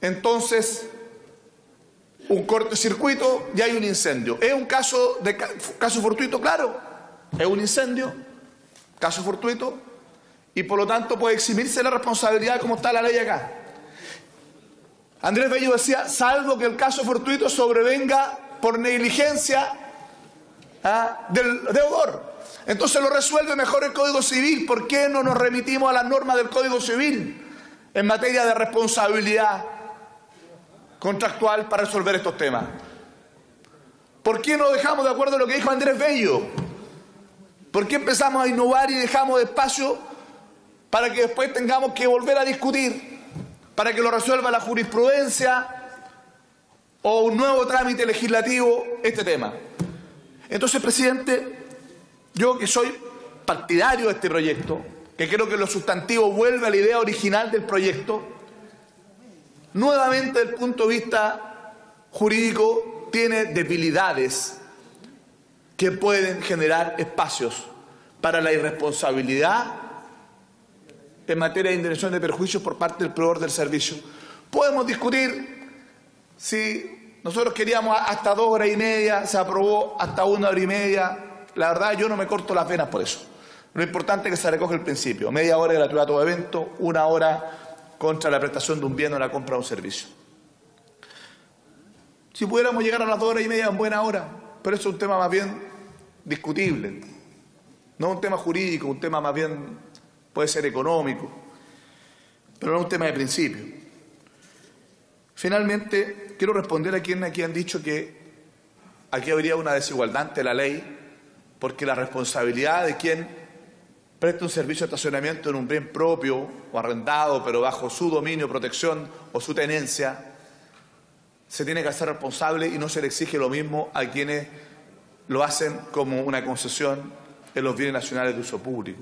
entonces un cortocircuito y hay un incendio. ¿Es un caso fortuito? Claro, es un incendio, caso fortuito, y por lo tanto puede eximirse la responsabilidad como está la ley acá. Andrés Bello decía, salvo que el caso fortuito sobrevenga por negligencia del deudor. Entonces lo resuelve mejor el Código Civil. ¿Por qué no nos remitimos a las normas del Código Civil en materia de responsabilidad contractual para resolver estos temas? ¿Por qué no dejamos de acuerdo lo que dijo Andrés Bello? ¿Por qué empezamos a innovar y dejamos espacio para que después tengamos que volver a discutir, para que lo resuelva la jurisprudencia o un nuevo trámite legislativo este tema? Entonces, presidente, yo que soy partidario de este proyecto, que creo que lo sustantivo vuelve a la idea original del proyecto, nuevamente, desde el punto de vista jurídico, tiene debilidades que pueden generar espacios para la irresponsabilidad en materia de indemnización de perjuicios por parte del proveedor del servicio. Podemos discutir si nosotros queríamos hasta 2 horas y media, se aprobó hasta 1 hora y media. La verdad, yo no me corto las venas por eso. Lo importante es que se recoge el principio. Media hora de gratuidad a todo evento, 1 hora contra la prestación de un bien o la compra de un servicio. Si pudiéramos llegar a las 2 horas y media en buena hora, pero eso es un tema más bien discutible, no un tema jurídico, un tema más bien puede ser económico, pero no un tema de principio. Finalmente, quiero responder a quienes aquí han dicho que aquí habría una desigualdad ante la ley, porque la responsabilidad de quien presta un servicio de estacionamiento en un bien propio o arrendado, pero bajo su dominio, protección o su tenencia, se tiene que hacer responsable y no se le exige lo mismo a quienes lo hacen como una concesión en los bienes nacionales de uso público,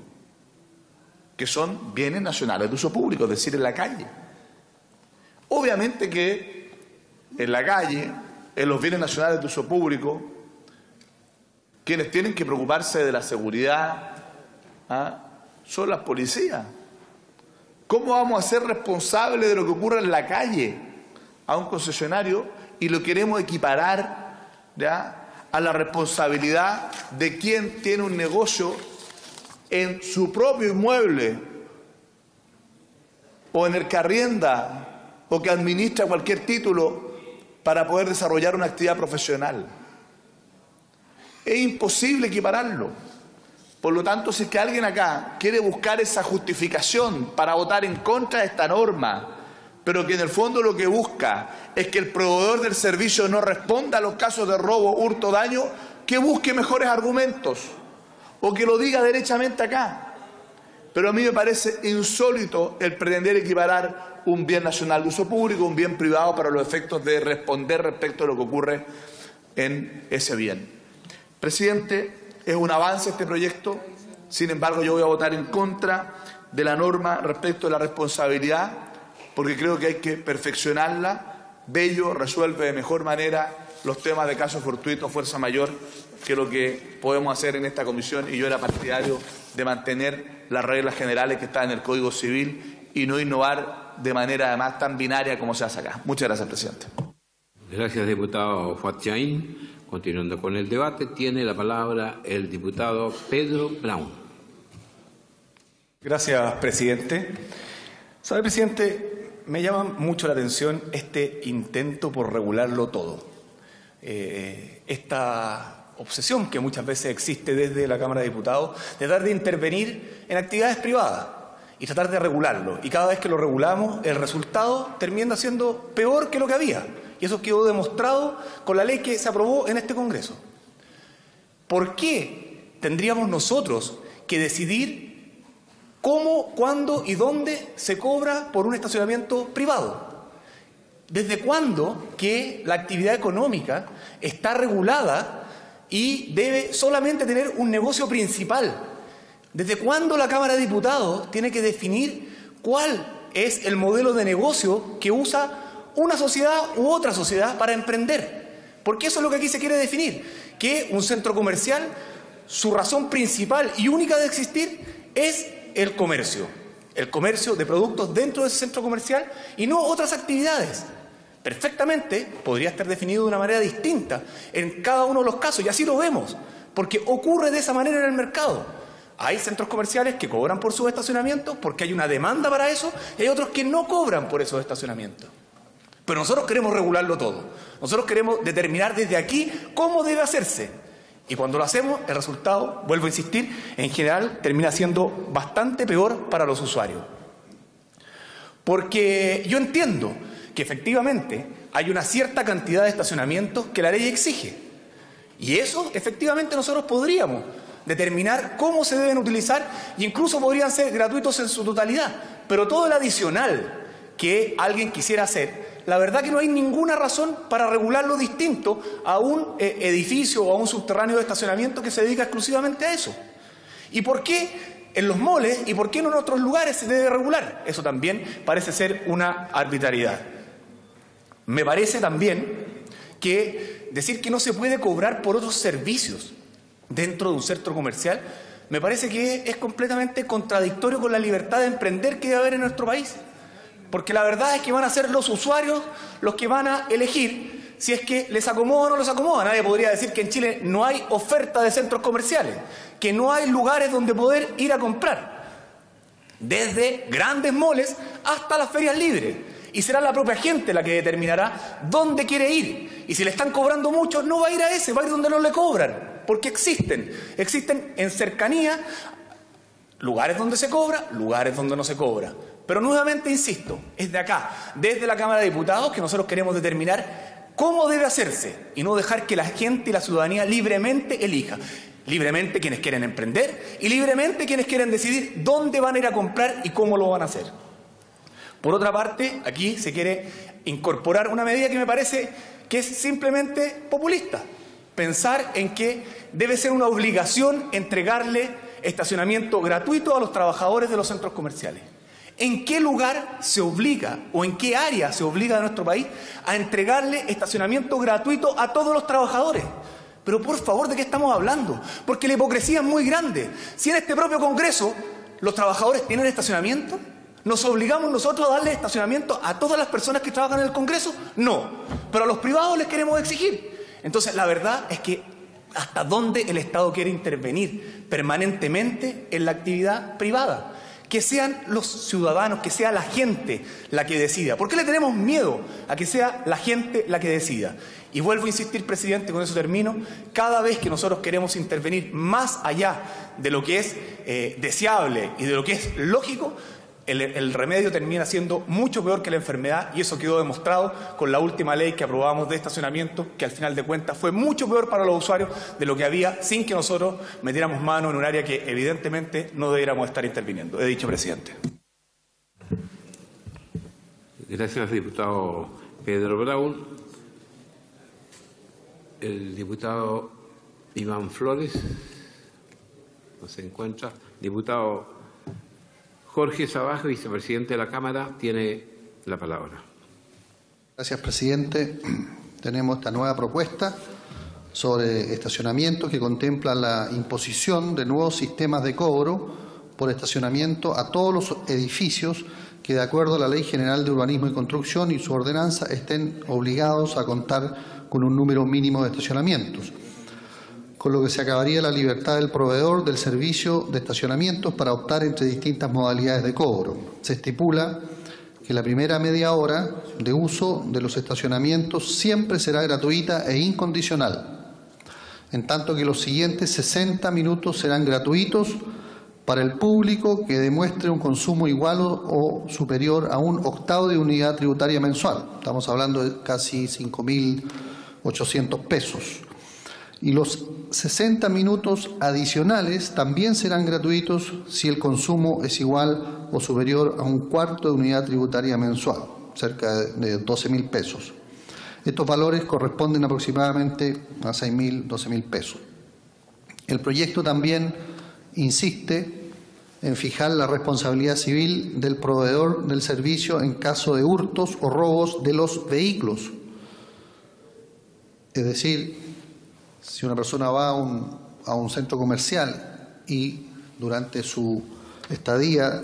que son bienes nacionales de uso público, es decir, en la calle. Obviamente que en la calle en los bienes nacionales de uso público, quienes tienen que preocuparse de la seguridad son las policías. ¿Cómo vamos a ser responsables de lo que ocurre en la calle a un concesionario y lo queremos equiparar a la responsabilidad de quien tiene un negocio en su propio inmueble o en el que arrienda o que administra cualquier título para poder desarrollar una actividad profesional? Es imposible equipararlo. Por lo tanto, si es que alguien acá quiere buscar esa justificación para votar en contra de esta norma, pero que en el fondo lo que busca es que el proveedor del servicio no responda a los casos de robo, hurto, daño, que busque mejores argumentos o que lo diga derechamente acá. Pero a mí me parece insólito el pretender equiparar un bien nacional de uso público, un bien privado para los efectos de responder respecto a lo que ocurre en ese bien. Presidente, es un avance este proyecto, sin embargo yo voy a votar en contra de la norma respecto a la responsabilidad, porque creo que hay que perfeccionarla. Bello resuelve de mejor manera los temas de casos fortuitos, fuerza mayor, que lo que podemos hacer en esta comisión, y yo era partidario de mantener las reglas generales que están en el Código Civil y no innovar de manera además tan binaria como se hace acá. Muchas gracias, presidente. Gracias, diputado Fuad Chahín. Continuando con el debate, tiene la palabra el diputado Pedro Brown. Gracias, presidente. ¿Sabe, presidente? Me llama mucho la atención este intento por regularlo todo. Esta obsesión que muchas veces existe desde la Cámara de Diputados de tratar de intervenir en actividades privadas y tratar de regularlo. Y cada vez que lo regulamos, el resultado termina siendo peor que lo que había. Y eso quedó demostrado con la ley que se aprobó en este Congreso. ¿Por qué tendríamos nosotros que decidir cómo, cuándo y dónde se cobra por un estacionamiento privado? ¿Desde cuándo que la actividad económica está regulada y debe solamente tener un negocio principal? ¿Desde cuándo la Cámara de Diputados tiene que definir cuál es el modelo de negocio que usa una sociedad u otra sociedad para emprender? Porque eso es lo que aquí se quiere definir, que un centro comercial, su razón principal y única de existir es el comercio de productos dentro de ese centro comercial y no otras actividades. Perfectamente podría estar definido de una manera distinta en cada uno de los casos, y así lo vemos, porque ocurre de esa manera en el mercado. Hay centros comerciales que cobran por sus estacionamientos porque hay una demanda para eso, y hay otros que no cobran por esos estacionamientos. Pero nosotros queremos regularlo todo. Nosotros queremos determinar desde aquí cómo debe hacerse. Y cuando lo hacemos, el resultado, vuelvo a insistir, en general termina siendo bastante peor para los usuarios. Porque yo entiendo que efectivamente hay una cierta cantidad de estacionamientos que la ley exige. Y eso, efectivamente, nosotros podríamos determinar cómo se deben utilizar, e incluso podrían ser gratuitos en su totalidad. Pero todo el adicional que alguien quisiera hacer, la verdad que no hay ninguna razón para regularlo distinto a un edificio o a un subterráneo de estacionamiento que se dedica exclusivamente a eso. ¿Y por qué en los moles y por qué no en otros lugares se debe regular? Eso también parece ser una arbitrariedad. Me parece también que decir que no se puede cobrar por otros servicios dentro de un centro comercial, me parece que es completamente contradictorio con la libertad de emprender que debe haber en nuestro país. Porque la verdad es que van a ser los usuarios los que van a elegir si es que les acomoda o no les acomoda. Nadie podría decir que en Chile no hay oferta de centros comerciales, que no hay lugares donde poder ir a comprar, desde grandes moles hasta las ferias libres. Y será la propia gente la que determinará dónde quiere ir. Y si le están cobrando mucho, no va a ir a ese, va a ir donde no le cobran. Porque existen en cercanía lugares donde se cobra, lugares donde no se cobra. Pero nuevamente insisto, es de acá, desde la Cámara de Diputados, que nosotros queremos determinar cómo debe hacerse y no dejar que la gente y la ciudadanía libremente elija. Libremente quienes quieren emprender y libremente quienes quieren decidir dónde van a ir a comprar y cómo lo van a hacer. Por otra parte, aquí se quiere incorporar una medida que me parece que es simplemente populista. Pensar en que debe ser una obligación entregarle estacionamiento gratuito a los trabajadores de los centros comerciales. ¿En qué lugar se obliga o en qué área se obliga de nuestro país a entregarle estacionamiento gratuito a todos los trabajadores? Pero por favor, ¿de qué estamos hablando? Porque la hipocresía es muy grande. Si en este propio Congreso los trabajadores tienen estacionamiento, ¿nos obligamos nosotros a darle estacionamiento a todas las personas que trabajan en el Congreso? No. Pero a los privados les queremos exigir. Entonces, la verdad es que ¿hasta dónde el Estado quiere intervenir permanentemente en la actividad privada? Que sean los ciudadanos, que sea la gente la que decida. ¿Por qué le tenemos miedo a que sea la gente la que decida? Y vuelvo a insistir, presidente, con eso termino, cada vez que nosotros queremos intervenir más allá de lo que es deseable y de lo que es lógico, el remedio termina siendo mucho peor que la enfermedad, y eso quedó demostrado con la última ley que aprobamos de estacionamiento, que al final de cuentas fue mucho peor para los usuarios de lo que había sin que nosotros metiéramos mano en un área que evidentemente no debiéramos estar interviniendo. He dicho, presidente. Gracias, diputado Pedro Brown. El diputado Iván Flores no se encuentra. Diputado Jorge Sabaj, vicepresidente de la Cámara, tiene la palabra. Gracias, presidente. Tenemos esta nueva propuesta sobre estacionamiento que contempla la imposición de nuevos sistemas de cobro por estacionamiento a todos los edificios que, de acuerdo a la Ley General de Urbanismo y Construcción y su ordenanza, estén obligados a contar con un número mínimo de estacionamientos, con lo que se acabaría la libertad del proveedor del servicio de estacionamientos para optar entre distintas modalidades de cobro. Se estipula que la primera media hora de uso de los estacionamientos siempre será gratuita e incondicional, en tanto que los siguientes 60 minutos serán gratuitos para el público que demuestre un consumo igual o superior a un octavo de unidad tributaria mensual. Estamos hablando de casi 5.800 pesos. Y los 60 minutos adicionales también serán gratuitos si el consumo es igual o superior a un cuarto de unidad tributaria mensual, cerca de 12.000 pesos. Estos valores corresponden aproximadamente a 6.000, 12.000 pesos. El proyecto también insiste en fijar la responsabilidad civil del proveedor del servicio en caso de hurtos o robos de los vehículos. Es decir, si una persona va a un centro comercial y durante su estadía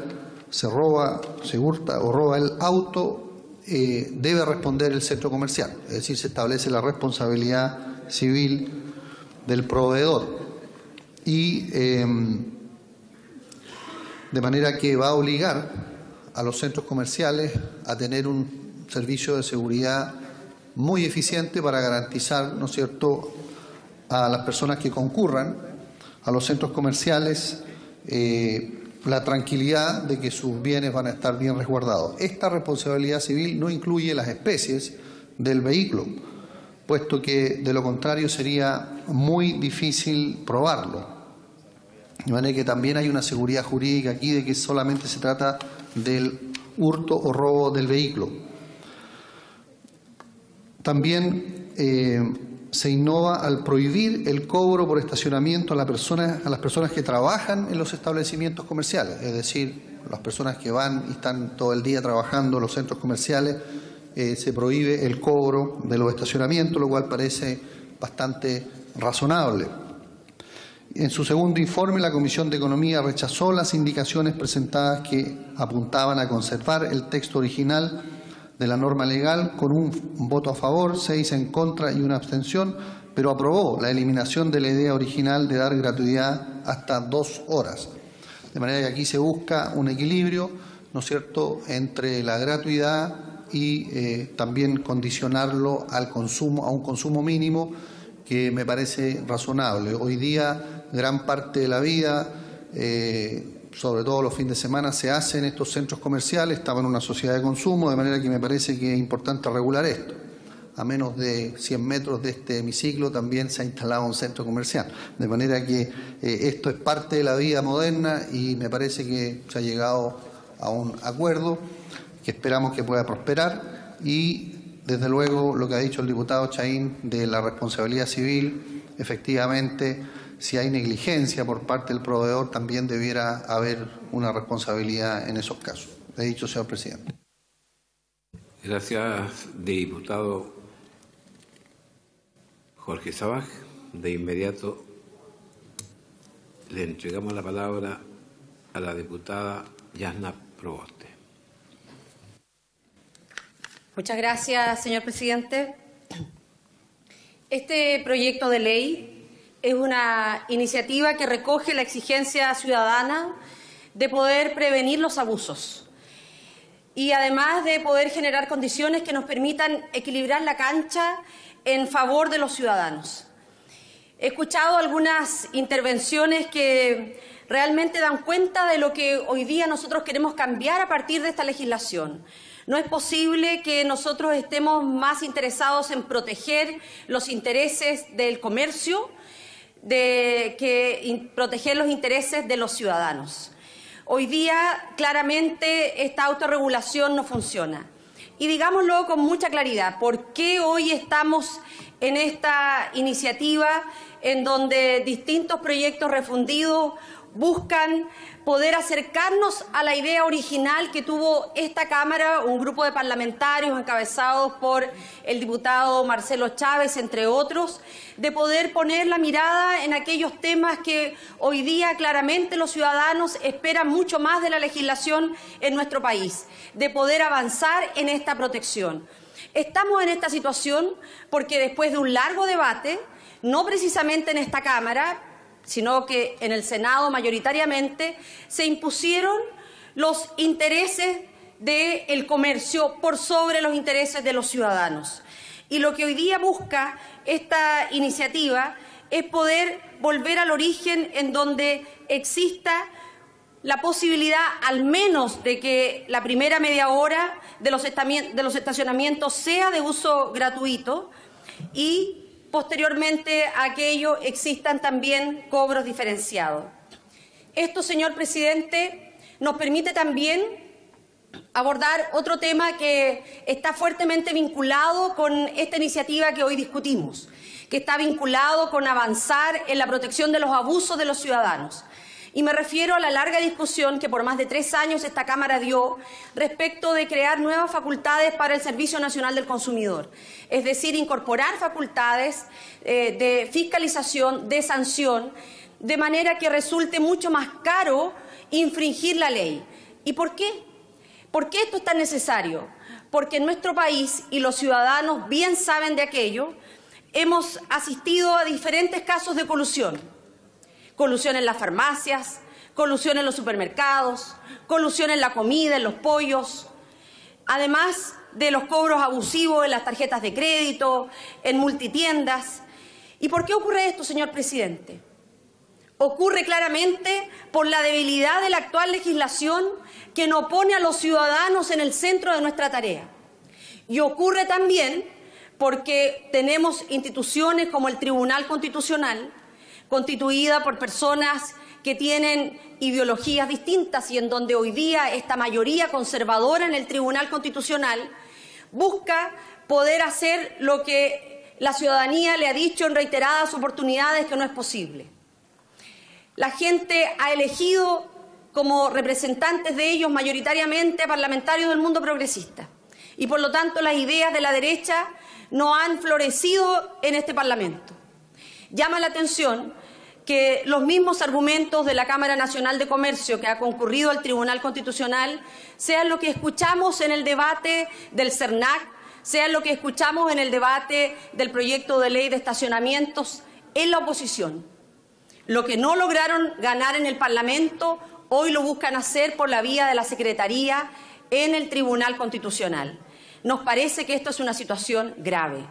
se roba, se hurta o roba el auto, debe responder el centro comercial. Es decir, se establece la responsabilidad civil del proveedor. Y de manera que va a obligar a los centros comerciales a tener un servicio de seguridad muy eficiente para garantizar, ¿no es cierto?, a las personas que concurran a los centros comerciales la tranquilidad de que sus bienes van a estar bien resguardados. Esta responsabilidad civil no incluye las especies del vehículo, puesto que de lo contrario sería muy difícil probarlo. De manera que también hay una seguridad jurídica aquí de que solamente se trata del hurto o robo del vehículo. También se innova al prohibir el cobro por estacionamiento a las personas que trabajan en los establecimientos comerciales, es decir, las personas que van y están todo el día trabajando en los centros comerciales, se prohíbe el cobro de los estacionamientos, lo cual parece bastante razonable. En su segundo informe, la Comisión de Economía rechazó las indicaciones presentadas que apuntaban a conservar el texto original de la norma legal con un voto a favor, 6 en contra y una abstención, pero aprobó la eliminación de la idea original de dar gratuidad hasta 2 horas. De manera que aquí se busca un equilibrio, ¿no es cierto?, entre la gratuidad y también condicionarlo al consumo, a un consumo mínimo que me parece razonable. Hoy día, gran parte de la vida, sobre todo los fines de semana, se hace en estos centros comerciales. Estamos en una sociedad de consumo, de manera que me parece que es importante regular esto. A menos de 100 metros de este hemiciclo también se ha instalado un centro comercial. De manera que esto es parte de la vida moderna y me parece que se ha llegado a un acuerdo que esperamos que pueda prosperar. Y, desde luego, lo que ha dicho el diputado Chaín de la responsabilidad civil, efectivamente, si hay negligencia por parte del proveedor, también debiera haber una responsabilidad en esos casos. He dicho, señor presidente. Gracias, diputado Jorge Sabaj. De inmediato le entregamos la palabra a la diputada Yasna Proboste. Muchas gracias, señor presidente. Este proyecto de ley es una iniciativa que recoge la exigencia ciudadana de poder prevenir los abusos y además de poder generar condiciones que nos permitan equilibrar la cancha en favor de los ciudadanos. He escuchado algunas intervenciones que realmente dan cuenta de lo que hoy día nosotros queremos cambiar a partir de esta legislación. No es posible que nosotros estemos más interesados en proteger los intereses del comercio que proteger los intereses de los ciudadanos. Hoy día, claramente, esta autorregulación no funciona. Y digámoslo con mucha claridad, ¿por qué hoy estamos en esta iniciativa en donde distintos proyectos refundidos buscan poder acercarnos a la idea original que tuvo esta Cámara, un grupo de parlamentarios encabezados por el diputado Marcelo Chávez, entre otros, de poder poner la mirada en aquellos temas que hoy día claramente los ciudadanos esperan mucho más de la legislación en nuestro país, de poder avanzar en esta protección. Estamos en esta situación porque después de un largo debate, no precisamente en esta Cámara, sino que en el Senado mayoritariamente, se impusieron los intereses del comercio por sobre los intereses de los ciudadanos. Y lo que hoy día busca esta iniciativa es poder volver al origen en donde exista la posibilidad, al menos, de que la primera media hora de los estacionamientos sea de uso gratuito y posteriormente a aquello existan también cobros diferenciados. Esto, señor presidente, nos permite también abordar otro tema que está fuertemente vinculado con esta iniciativa que hoy discutimos, que está vinculado con avanzar en la protección de los abusos de los ciudadanos. Y me refiero a la larga discusión que por más de 3 años esta Cámara dio respecto de crear nuevas facultades para el Servicio Nacional del Consumidor. Es decir, incorporar facultades de fiscalización, de sanción, de manera que resulte mucho más caro infringir la ley. ¿Y por qué? ¿Por qué esto es tan necesario? Porque en nuestro país, y los ciudadanos bien saben de aquello, hemos asistido a diferentes casos de colusión. Colusión en las farmacias, colusión en los supermercados, colusión en la comida, en los pollos, además de los cobros abusivos en las tarjetas de crédito, en multitiendas. ¿Y por qué ocurre esto, señor presidente? Ocurre claramente por la debilidad de la actual legislación que no pone a los ciudadanos en el centro de nuestra tarea. Y ocurre también porque tenemos instituciones como el Tribunal Constitucional, constituida por personas que tienen ideologías distintas y en donde hoy día esta mayoría conservadora en el Tribunal Constitucional busca poder hacer lo que la ciudadanía le ha dicho en reiteradas oportunidades que no es posible. La gente ha elegido como representantes de ellos mayoritariamente a parlamentarios del mundo progresista y por lo tanto las ideas de la derecha no han florecido en este Parlamento. Llama la atención que los mismos argumentos de la Cámara Nacional de Comercio que ha concurrido al Tribunal Constitucional sean lo que escuchamos en el debate del CERNAC, sean lo que escuchamos en el debate del proyecto de ley de estacionamientos en la oposición. Lo que no lograron ganar en el Parlamento, hoy lo buscan hacer por la vía de la Secretaría en el Tribunal Constitucional. Nos parece que esto es una situación grave.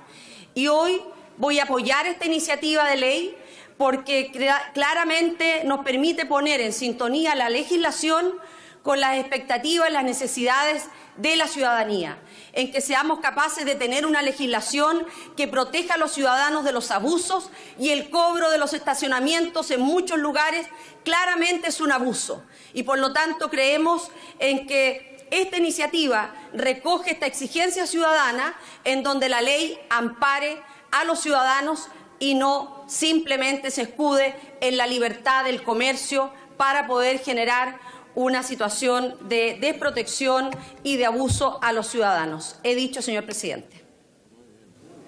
Y hoy voy a apoyar esta iniciativa de ley porque claramente nos permite poner en sintonía la legislación con las expectativas y las necesidades de la ciudadanía, en que seamos capaces de tener una legislación que proteja a los ciudadanos de los abusos y el cobro de los estacionamientos en muchos lugares claramente es un abuso. Y por lo tanto creemos en que esta iniciativa recoge esta exigencia ciudadana en donde la ley ampare a los ciudadanos y no simplemente se escude en la libertad del comercio para poder generar una situación de desprotección y de abuso a los ciudadanos. He dicho, señor presidente.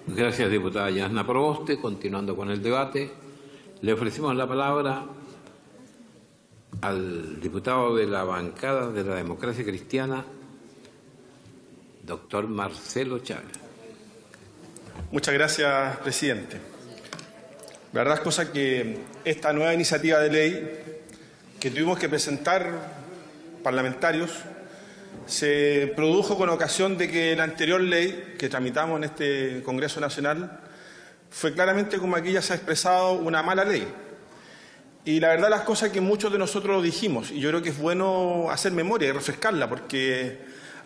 Gracias, diputada Yasna Proboste. Continuando con el debate, le ofrecemos la palabra al diputado de la bancada de la Democracia Cristiana, doctor Marcelo Chávez. Muchas gracias, presidente. La verdad es cosa que esta nueva iniciativa de ley que tuvimos que presentar parlamentarios se produjo con ocasión de que la anterior ley que tramitamos en este Congreso Nacional fue claramente, como aquí ya se ha expresado, una mala ley. Y la verdad las cosas que muchos de nosotros lo dijimos, y yo creo que es bueno hacer memoria y refrescarla, porque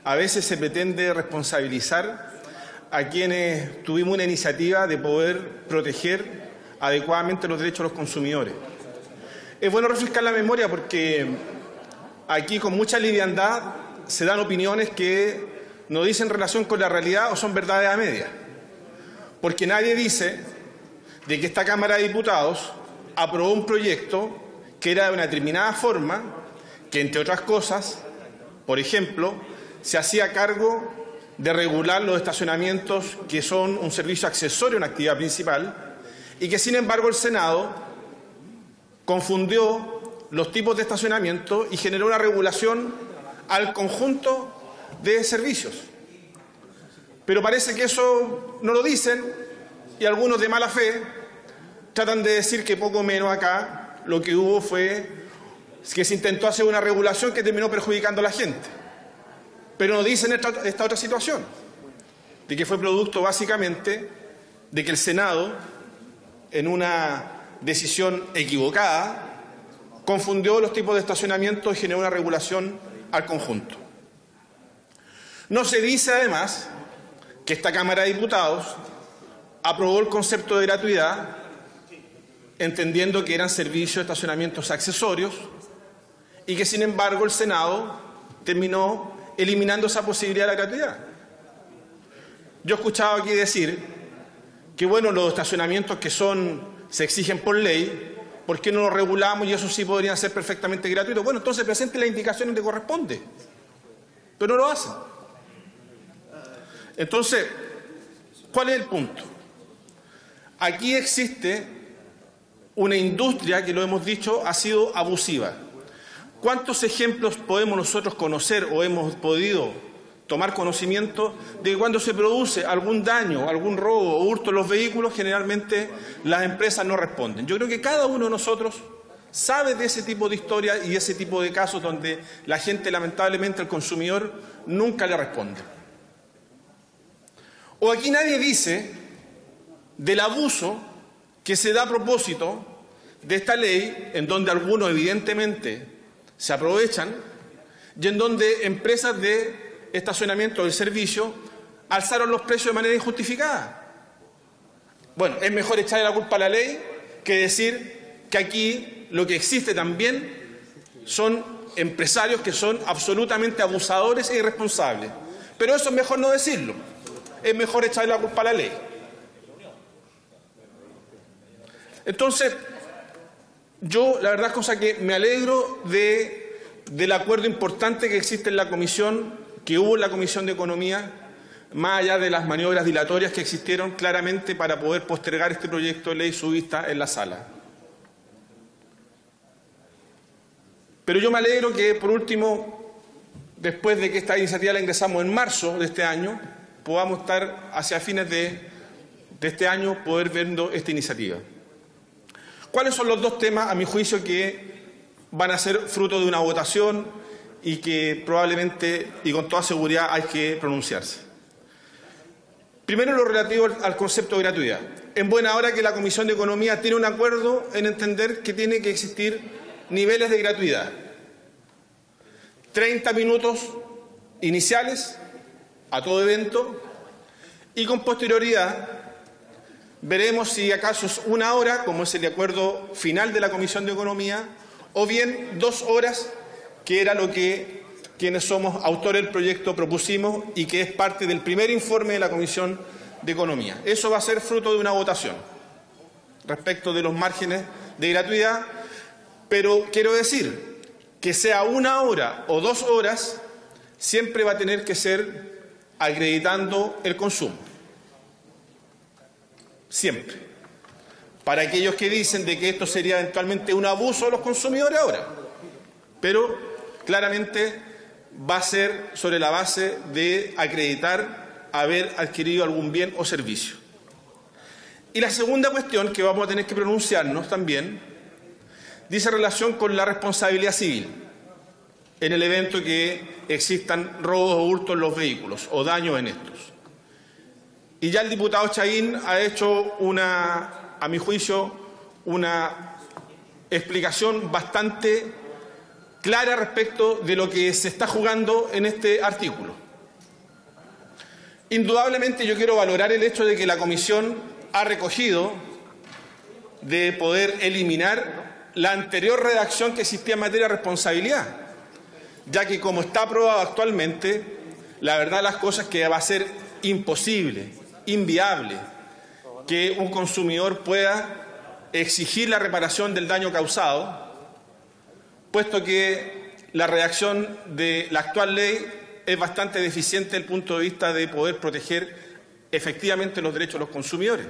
a veces se pretende responsabilizar a quienes tuvimos una iniciativa de poder proteger adecuadamente los derechos de los consumidores. Es bueno refrescar la memoria porque aquí con mucha liviandad se dan opiniones que no dicen relación con la realidad o son verdades a medias. Porque nadie dice de que esta Cámara de Diputados aprobó un proyecto que era de una determinada forma, que entre otras cosas, por ejemplo, se hacía cargo de regular los estacionamientos que son un servicio accesorio a una actividad principal y que sin embargo el Senado confundió los tipos de estacionamiento y generó una regulación al conjunto de servicios. Pero parece que eso no lo dicen y algunos de mala fe tratan de decir que poco menos acá lo que hubo fue que se intentó hacer una regulación que terminó perjudicando a la gente. Pero no dicen esta otra situación, de que fue producto básicamente de que el Senado, en una decisión equivocada, confundió los tipos de estacionamiento y generó una regulación al conjunto. No se dice además que esta Cámara de Diputados aprobó el concepto de gratuidad entendiendo que eran servicios de estacionamientos accesorios y que sin embargo el Senado terminó eliminando esa posibilidad de la gratuidad. Yo he escuchado aquí decir que bueno, los estacionamientos que se exigen por ley, ¿por qué no los regulamos y eso sí podrían ser perfectamente gratuitos? Bueno, entonces presente las indicaciones que corresponde, pero no lo hacen. Entonces, ¿cuál es el punto? Aquí existe una industria que, lo hemos dicho, ha sido abusiva. ¿Cuántos ejemplos podemos nosotros conocer o hemos podido tomar conocimiento de que cuando se produce algún daño, algún robo o hurto en los vehículos, generalmente las empresas no responden? Yo creo que cada uno de nosotros sabe de ese tipo de historias y ese tipo de casos donde la gente, lamentablemente, el consumidor, nunca le responde. O aquí nadie dice del abuso que se da a propósito de esta ley, en donde algunos evidentemente se aprovechan y en donde empresas de estacionamiento del servicio alzaron los precios de manera injustificada. Bueno, es mejor echarle la culpa a la ley que decir que aquí lo que existe también son empresarios que son absolutamente abusadores e irresponsables. Pero eso es mejor no decirlo, es mejor echarle la culpa a la ley. Entonces, yo la verdad es cosa que me alegro del acuerdo importante que existe en la comisión, que hubo en la Comisión de Economía, más allá de las maniobras dilatorias que existieron claramente para poder postergar este proyecto de ley su vista en la sala. Pero yo me alegro que, por último, después de que esta iniciativa la ingresamos en marzo de este año, podamos estar hacia fines de este año poder viendo esta iniciativa. ¿Cuáles son los dos temas, a mi juicio, que van a ser fruto de una votación y que probablemente y con toda seguridad hay que pronunciarse? Primero, lo relativo al concepto de gratuidad. En buena hora que la Comisión de Economía tiene un acuerdo en entender que tiene que existir niveles de gratuidad. 30 minutos iniciales a todo evento y con posterioridad veremos si acaso es 1 hora, como es el acuerdo final de la Comisión de Economía, o bien 2 horas, que era lo que quienes somos autores del proyecto propusimos y que es parte del primer informe de la Comisión de Economía. Eso va a ser fruto de una votación respecto de los márgenes de gratuidad, pero quiero decir que sea 1 hora o 2 horas, siempre va a tener que ser acreditando el consumo. Siempre. Para aquellos que dicen de que esto sería eventualmente un abuso de los consumidores ahora. Pero claramente va a ser sobre la base de acreditar haber adquirido algún bien o servicio. Y la segunda cuestión que vamos a tener que pronunciarnos también dice relación con la responsabilidad civil en el evento que existan robos o hurtos en los vehículos o daños en estos. Y ya el diputado Chahín ha hecho a mi juicio, una explicación bastante clara respecto de lo que se está jugando en este artículo. Indudablemente yo quiero valorar el hecho de que la Comisión ha recogido de poder eliminar la anterior redacción que existía en materia de responsabilidad, ya que como está aprobado actualmente, la verdad de las cosas es que va a ser imposible, inviable, que un consumidor pueda exigir la reparación del daño causado, puesto que la redacción de la actual ley es bastante deficiente desde el punto de vista de poder proteger efectivamente los derechos de los consumidores.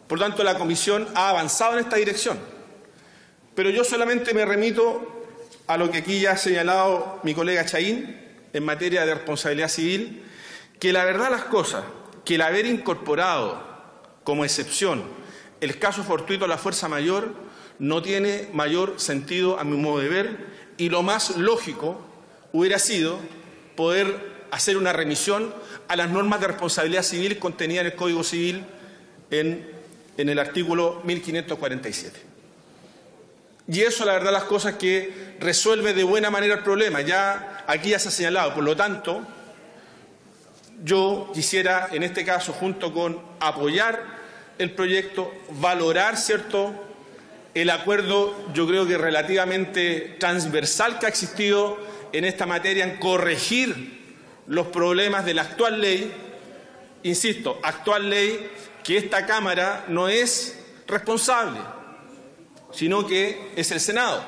Por lo tanto, la Comisión ha avanzado en esta dirección. Pero yo solamente me remito a lo que aquí ya ha señalado mi colega Chahín en materia de responsabilidad civil, que la verdad de las cosas, que el haber incorporado como excepción el caso fortuito a la fuerza mayor no tiene mayor sentido a mi modo de ver, y lo más lógico hubiera sido poder hacer una remisión a las normas de responsabilidad civil contenidas en el Código Civil en el artículo 1547. Y eso, la verdad, las cosas que resuelve de buena manera el problema. Ya aquí ya se ha señalado. Por lo tanto, yo quisiera, en este caso, junto con apoyar el proyecto, valorar, ¿cierto?, el acuerdo, yo creo que relativamente transversal que ha existido en esta materia, en corregir los problemas de la actual ley. Insisto, actual ley que esta Cámara no es responsable, sino que es el Senado.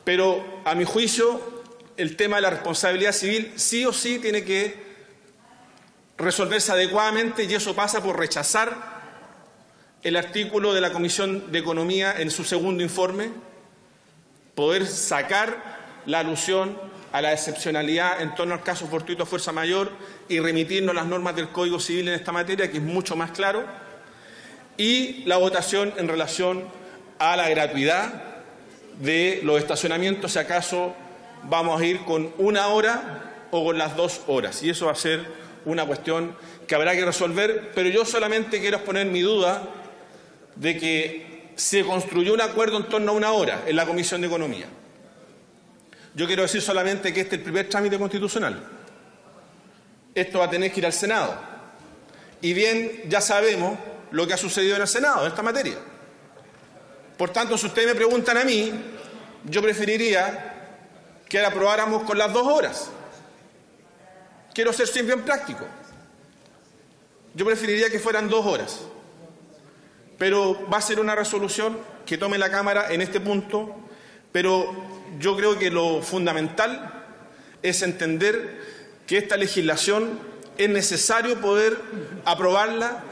Pero, a mi juicio, el tema de la responsabilidad civil sí o sí tiene que resolverse adecuadamente, y eso pasa por rechazar el artículo de la Comisión de Economía en su segundo informe, poder sacar la alusión a la excepcionalidad en torno al caso fortuito a fuerza mayor y remitirnos las normas del Código Civil en esta materia, que es mucho más claro, y la votación en relación a la gratuidad de los estacionamientos, si acaso vamos a ir con 1 hora o con las 2 horas. Y eso va a ser una cuestión que habrá que resolver, pero yo solamente quiero exponer mi duda de que se construyó un acuerdo en torno a 1 hora en la Comisión de Economía. Yo quiero decir solamente que este es el primer trámite constitucional. Esto va a tener que ir al Senado. Y bien, ya sabemos lo que ha sucedido en el Senado en esta materia. Por tanto, si ustedes me preguntan a mí, yo preferiría que la aprobáramos con las 2 horas. Quiero ser siempre bien práctico. Yo preferiría que fueran 2 horas. Pero va a ser una resolución que tome la Cámara en este punto, pero yo creo que lo fundamental es entender que esta legislación es necesario poder aprobarla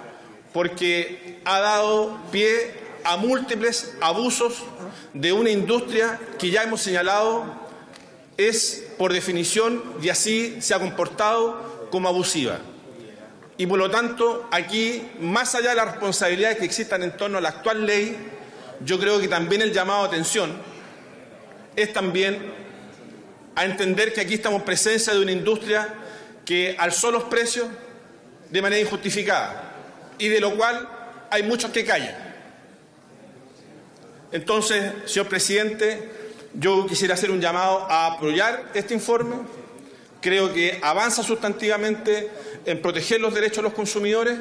porque ha dado pie a múltiples abusos de una industria que ya hemos señalado es, por definición, y así se ha comportado, como abusiva. Y por lo tanto, aquí, más allá de las responsabilidades que existan en torno a la actual ley, yo creo que también el llamado a atención es también a entender que aquí estamos en presencia de una industria que alzó los precios de manera injustificada y de lo cual hay muchos que callan. Entonces, señor presidente, yo quisiera hacer un llamado a apoyar este informe. Creo que avanza sustantivamente en proteger los derechos de los consumidores.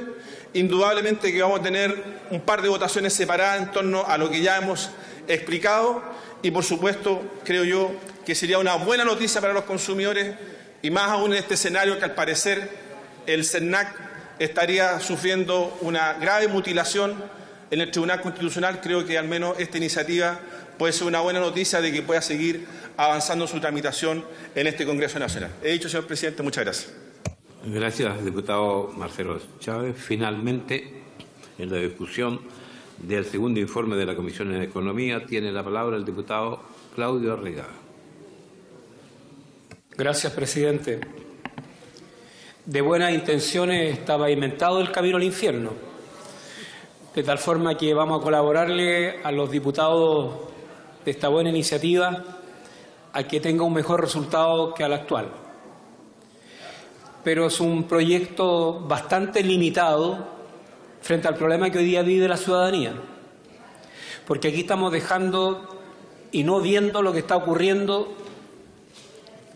Indudablemente que vamos a tener un par de votaciones separadas en torno a lo que ya hemos explicado y, por supuesto, creo yo que sería una buena noticia para los consumidores y más aún en este escenario que, al parecer, el CERNAC estaría sufriendo una grave mutilación en el Tribunal Constitucional. Creo que al menos esta iniciativa puede ser una buena noticia de que pueda seguir avanzando su tramitación en este Congreso Nacional. He dicho, señor presidente, muchas gracias. Gracias, diputado Marcelo Chávez. Finalmente, en la discusión del segundo informe de la Comisión de Economía, tiene la palabra el diputado Claudio Arriagada. Gracias, presidente. De buenas intenciones estaba inventado el camino al infierno, de tal forma que vamos a colaborarle a los diputados de esta buena iniciativa a que tenga un mejor resultado que al actual. Pero es un proyecto bastante limitado frente al problema que hoy día vive la ciudadanía, porque aquí estamos dejando y no viendo lo que está ocurriendo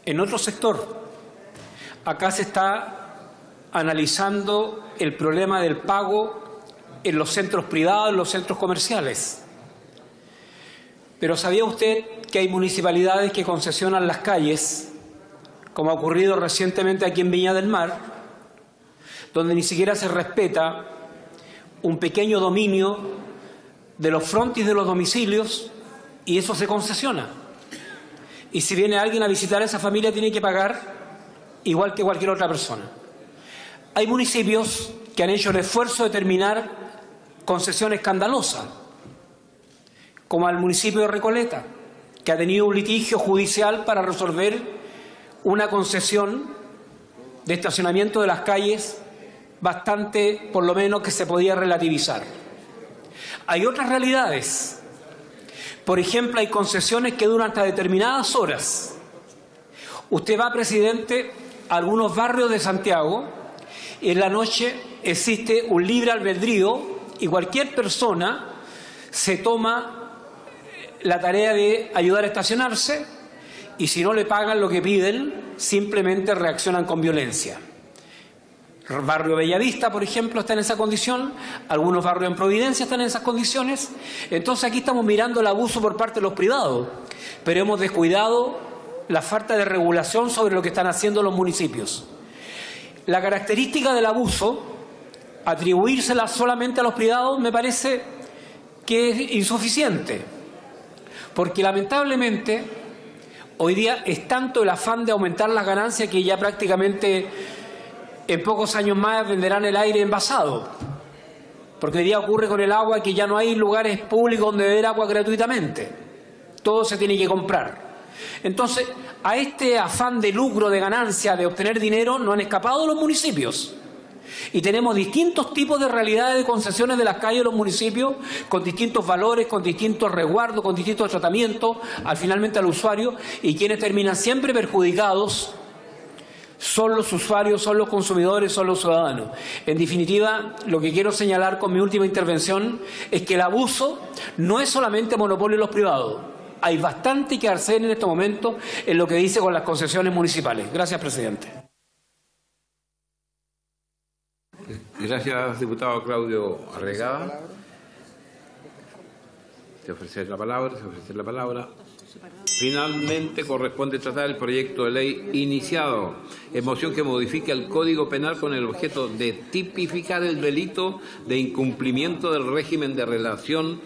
en otro sector. Acá se está analizando el problema del pago en los centros privados, en los centros comerciales. Pero ¿sabía usted que hay municipalidades que concesionan las calles, como ha ocurrido recientemente aquí en Viña del Mar, donde ni siquiera se respeta un pequeño dominio de los frontis de los domicilios y eso se concesiona? Y si viene alguien a visitar a esa familia tiene que pagar igual que cualquier otra persona. Hay municipios que han hecho el esfuerzo de terminar concesión escandalosa, como el municipio de Recoleta, que ha tenido un litigio judicial para resolver una concesión de estacionamiento de las calles bastante, por lo menos, que se podía relativizar. Hay otras realidades. Por ejemplo, hay concesiones que duran hasta determinadas horas. Usted va, presidente, a algunos barrios de Santiago y en la noche existe un libre albedrío y cualquier persona se toma la tarea de ayudar a estacionarse y si no le pagan lo que piden, simplemente reaccionan con violencia. El barrio Bellavista, por ejemplo, está en esa condición, algunos barrios en Providencia están en esas condiciones. Entonces aquí estamos mirando el abuso por parte de los privados, pero hemos descuidado la falta de regulación sobre lo que están haciendo los municipios. La característica del abuso, atribuírsela solamente a los privados, me parece que es insuficiente, porque lamentablemente hoy día es tanto el afán de aumentar las ganancias que ya prácticamente en pocos años más venderán el aire envasado, porque hoy día ocurre con el agua que ya no hay lugares públicos donde beber agua gratuitamente, todo se tiene que comprar. Entonces, a este afán de lucro, de ganancia, de obtener dinero, no han escapado los municipios. Y tenemos distintos tipos de realidades de concesiones de las calles de los municipios, con distintos valores, con distintos resguardos, con distintos tratamientos, finalmente al usuario, y quienes terminan siempre perjudicados son los usuarios, son los consumidores, son los ciudadanos. En definitiva, lo que quiero señalar con mi última intervención es que el abuso no es solamente monopolio de los privados. Hay bastante que hacer en este momento en lo que dice con las concesiones municipales. Gracias, presidente. Gracias, diputado Claudio Arriagada. Se ofrece la palabra. Finalmente corresponde tratar el proyecto de ley iniciado en moción que modifica el Código Penal con el objeto de tipificar el delito de incumplimiento del régimen de relación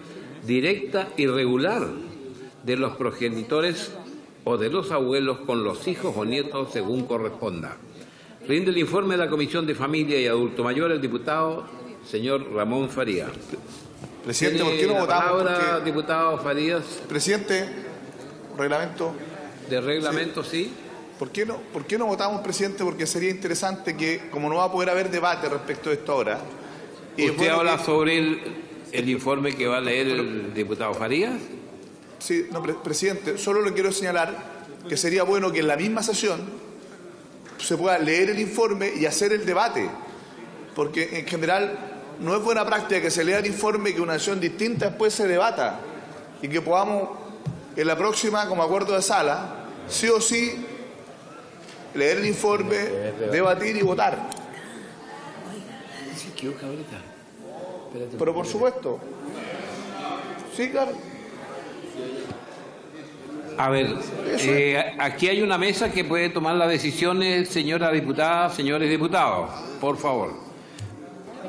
directa y regular de los progenitores o de los abuelos con los hijos o nietos según corresponda. Rinde el informe de la Comisión de Familia y Adulto Mayor el diputado señor Ramón Farías. Presidente, ¿por qué no votamos? Palabra, diputado Farías. Presidente, reglamento. De reglamento, sí. ¿Por qué no votamos, presidente? Porque sería interesante que, como no va a poder haber debate respecto de esto ahora... ¿Usted habla sobre el informe que va a leer el diputado Farías? Sí, no, presidente, solo le quiero señalar que sería bueno que en la misma sesión se pueda leer el informe y hacer el debate, porque en general no es buena práctica que se lea el informe y que una sesión distinta después se debata y que podamos en la próxima, como acuerdo de sala, sí o sí leer el informe, debatir y votar. Pero por supuesto. Sí, claro. A ver, aquí hay una mesa que puede tomar las decisiones, señora diputada, señores diputados, por favor.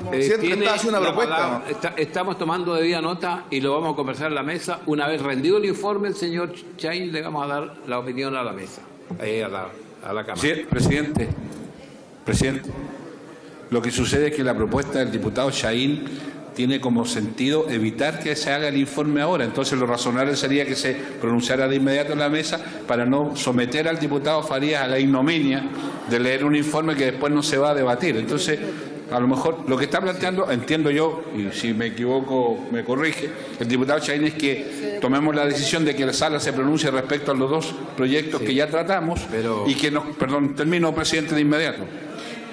Presidente, hace una propuesta. Estamos tomando debida nota y lo vamos a conversar en la mesa. Una vez rendido el informe, el señor Chaín, le vamos a dar la opinión a la mesa, a la Cámara. Sí, presidente, lo que sucede es que la propuesta del diputado Chaín tiene como sentido evitar que se haga el informe ahora. Entonces lo razonable sería que se pronunciara de inmediato en la mesa para no someter al diputado Farías a la ignominia de leer un informe que después no se va a debatir. Entonces, a lo mejor lo que está planteando, entiendo yo, y si me equivoco me corrige, el diputado Chaín, es que tomemos la decisión de que la sala se pronuncie respecto a los dos proyectos que ya tratamos y que nos, perdón, termino, presidente, de inmediato.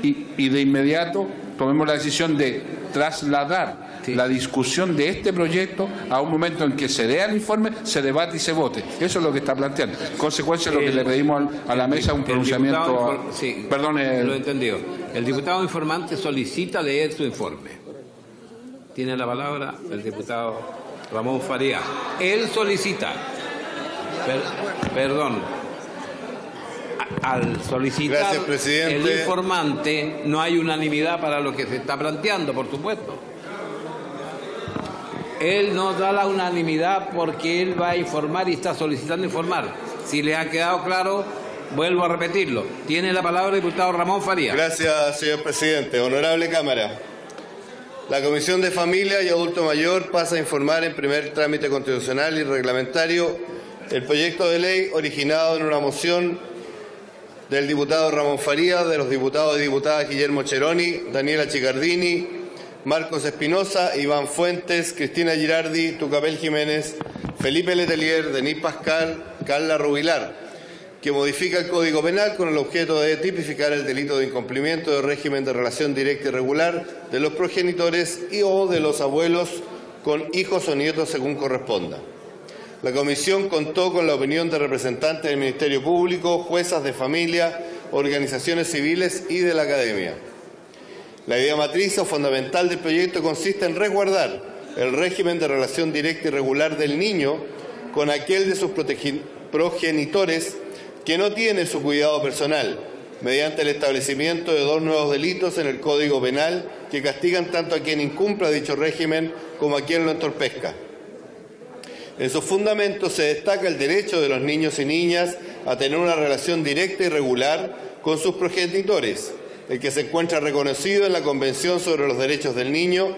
Y de inmediato tomemos la decisión de trasladar la discusión de este proyecto a un momento en que se lea el informe, se debate y se vote. Eso es lo que está planteando. En consecuencia, lo que le pedimos a la mesa un pronunciamiento... Lo entendió. El diputado informante solicita leer su informe. Tiene la palabra el diputado Ramón Farías. Él solicita... Perdón. Al solicitar el informante no hay unanimidad para lo que se está planteando, por supuesto. Él no da la unanimidad porque él va a informar y está solicitando informar. Si le ha quedado claro, vuelvo a repetirlo. Tiene la palabra el diputado Ramón Farías. Gracias, señor presidente. Honorable Cámara. La Comisión de Familia y Adulto Mayor pasa a informar en primer trámite constitucional y reglamentario el proyecto de ley originado en una moción del diputado Ramón Farías, de los diputados y diputadas Guillermo Cheroni, Daniela Chicardini, Marcos Espinosa, Iván Fuentes, Cristina Girardi, Tucapel Jiménez, Felipe Letelier, Denis Pascal, Carla Rubilar, que modifica el Código Penal con el objeto de tipificar el delito de incumplimiento del régimen de relación directa y regular de los progenitores y o de los abuelos con hijos o nietos según corresponda. La Comisión contó con la opinión de representantes del Ministerio Público, juezas de familia, organizaciones civiles y de la academia. La idea matriz o fundamental del proyecto consiste en resguardar el régimen de relación directa y regular del niño con aquel de sus progenitores que no tiene su cuidado personal, mediante el establecimiento de dos nuevos delitos en el Código Penal que castigan tanto a quien incumpla dicho régimen como a quien lo entorpezca. En sus fundamentos se destaca el derecho de los niños y niñas a tener una relación directa y regular con sus progenitores, el que se encuentra reconocido en la Convención sobre los Derechos del Niño,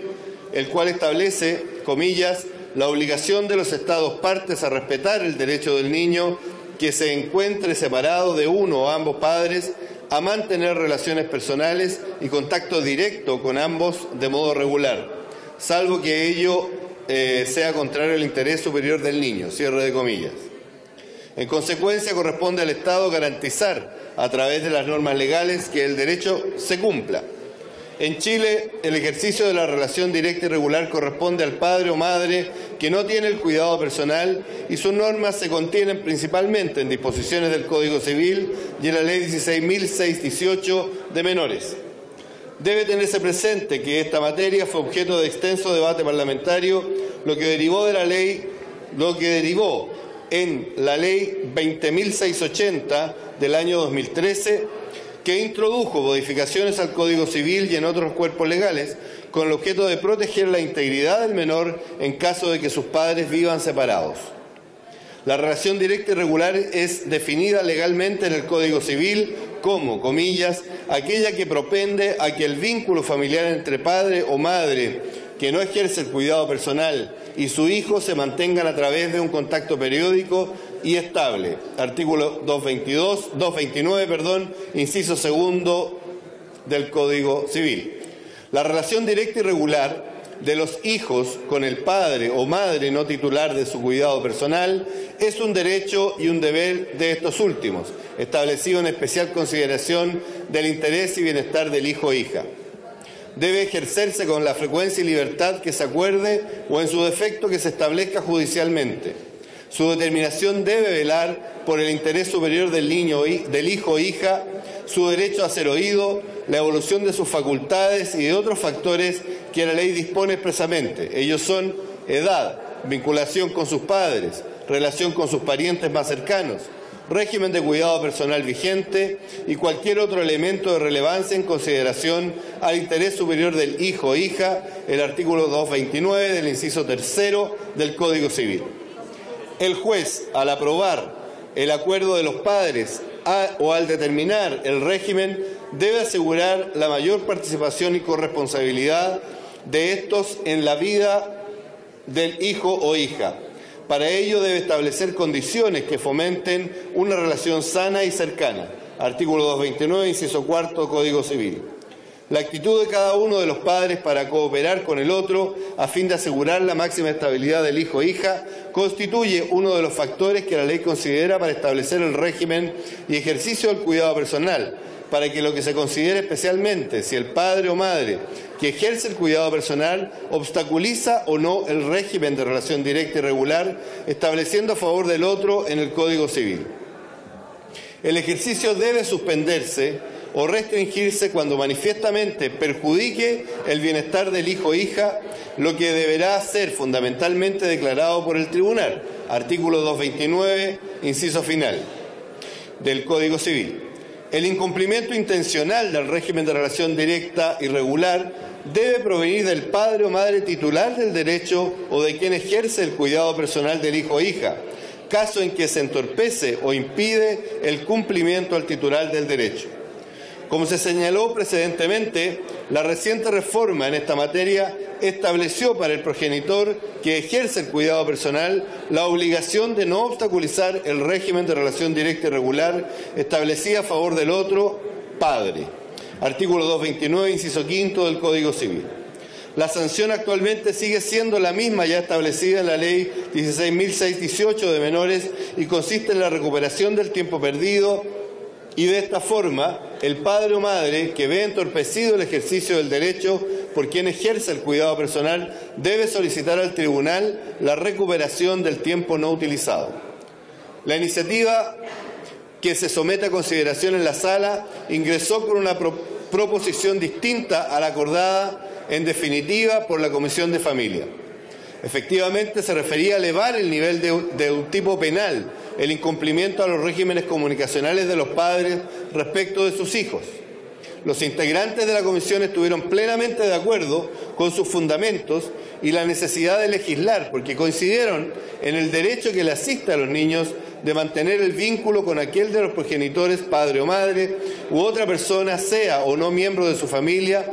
el cual establece, comillas, la obligación de los Estados partes a respetar el derecho del niño que se encuentre separado de uno o ambos padres a mantener relaciones personales y contacto directo con ambos de modo regular, salvo que ello sea contrario al interés superior del niño, cierre de comillas. En consecuencia, corresponde al Estado garantizar, a través de las normas legales, que el derecho se cumpla. En Chile, el ejercicio de la relación directa y regular corresponde al padre o madre que no tiene el cuidado personal y sus normas se contienen principalmente en disposiciones del Código Civil y en la Ley 16.618 de menores. Debe tenerse presente que esta materia fue objeto de extenso debate parlamentario, lo que derivó en la Ley 20.680 del año 2013, que introdujo modificaciones al Código Civil y en otros cuerpos legales, con el objeto de proteger la integridad del menor en caso de que sus padres vivan separados. La relación directa y regular es definida legalmente en el Código Civil como, comillas, aquella que propende a que el vínculo familiar entre padre o madre que no ejerce el cuidado personal y su hijo se mantengan a través de un contacto periódico y estable. Artículo 229, inciso segundo del Código Civil. La relación directa y regular de los hijos con el padre o madre no titular de su cuidado personal es un derecho y un deber de estos últimos, establecido en especial consideración del interés y bienestar del hijo o hija. Debe ejercerse con la frecuencia y libertad que se acuerde o en su defecto que se establezca judicialmente. Su determinación debe velar por el interés superior del niño, del hijo o hija, su derecho a ser oído, la evolución de sus facultades y de otros factores que la ley dispone expresamente. Ellos son edad, vinculación con sus padres, relación con sus parientes más cercanos, régimen de cuidado personal vigente y cualquier otro elemento de relevancia en consideración al interés superior del hijo o hija, el artículo 229 del inciso 3º del Código Civil. El juez, al aprobar el acuerdo de los padres o al determinar el régimen, debe asegurar la mayor participación y corresponsabilidad de estos en la vida del hijo o hija. Para ello debe establecer condiciones que fomenten una relación sana y cercana. Artículo 229, inciso 4, Código Civil. La actitud de cada uno de los padres para cooperar con el otro a fin de asegurar la máxima estabilidad del hijo o hija constituye uno de los factores que la ley considera para establecer el régimen y ejercicio del cuidado personal, para que lo que se considere especialmente si el padre o madre que ejerce el cuidado personal obstaculiza o no el régimen de relación directa y regular, estableciendo a favor del otro en el Código Civil. El ejercicio debe suspenderse o restringirse cuando manifiestamente perjudique el bienestar del hijo o hija, lo que deberá ser fundamentalmente declarado por el tribunal. Artículo 229, inciso final del Código Civil. El incumplimiento intencional del régimen de relación directa y regular debe provenir del padre o madre titular del derecho o de quien ejerce el cuidado personal del hijo o hija, caso en que se entorpece o impide el cumplimiento al titular del derecho. Como se señaló precedentemente, la reciente reforma en esta materia estableció para el progenitor que ejerce el cuidado personal la obligación de no obstaculizar el régimen de relación directa y regular establecida a favor del otro padre. Artículo 229, inciso 5 del Código Civil. La sanción actualmente sigue siendo la misma ya establecida en la Ley 16.618 de menores y consiste en la recuperación del tiempo perdido, y de esta forma el padre o madre que ve entorpecido el ejercicio del derecho por quien ejerce el cuidado personal debe solicitar al tribunal la recuperación del tiempo no utilizado. La iniciativa que se somete a consideración en la sala ingresó con una proposición distinta a la acordada en definitiva por la Comisión de Familia. Efectivamente, se refería a elevar el nivel de un tipo penal, el incumplimiento a los regímenes comunicacionales de los padres respecto de sus hijos. Los integrantes de la comisión estuvieron plenamente de acuerdo con sus fundamentos y la necesidad de legislar, porque coincidieron en el derecho que le asiste a los niños de mantener el vínculo con aquel de los progenitores, padre o madre, u otra persona, sea o no miembro de su familia,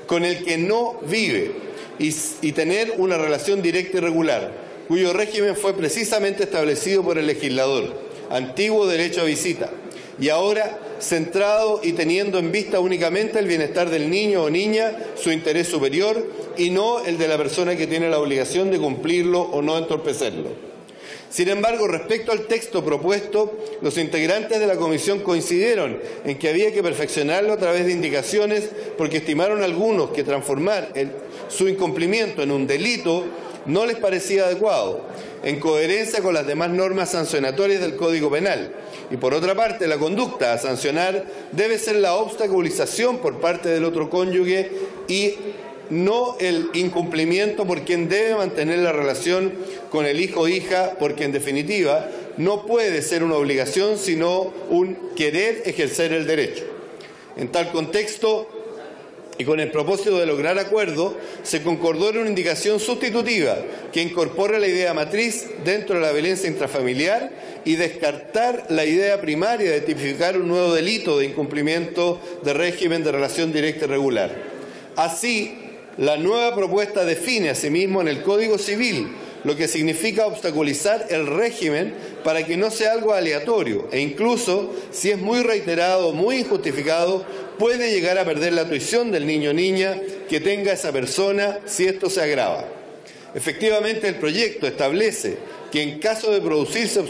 con el que no vive, y tener una relación directa y regular, cuyo régimen fue precisamente establecido por el legislador, antiguo derecho a visita, y ahora centrado y teniendo en vista únicamente el bienestar del niño o niña, su interés superior, y no el de la persona que tiene la obligación de cumplirlo o no entorpecerlo. Sin embargo, respecto al texto propuesto, los integrantes de la comisión coincidieron en que había que perfeccionarlo a través de indicaciones porque estimaron algunos que transformar su incumplimiento en un delito no les parecía adecuado, en coherencia con las demás normas sancionatorias del Código Penal. Y por otra parte, la conducta a sancionar debe ser la obstaculización por parte del otro cónyuge y no el incumplimiento por quien debe mantener la relación con el hijo o hija, porque en definitiva no puede ser una obligación sino un querer ejercer el derecho. En tal contexto, y con el propósito de lograr acuerdo, se concordó en una indicación sustitutiva que incorpora la idea matriz dentro de la violencia intrafamiliar y descartar la idea primaria de tipificar un nuevo delito de incumplimiento de régimen de relación directa y regular. Así, la nueva propuesta define asimismo en el Código Civil lo que significa obstaculizar el régimen para que no sea algo aleatorio e incluso, si es muy reiterado, muy injustificado, puede llegar a perder la tuición del niño o niña que tenga esa persona si esto se agrava. Efectivamente, el proyecto establece que en caso de producirse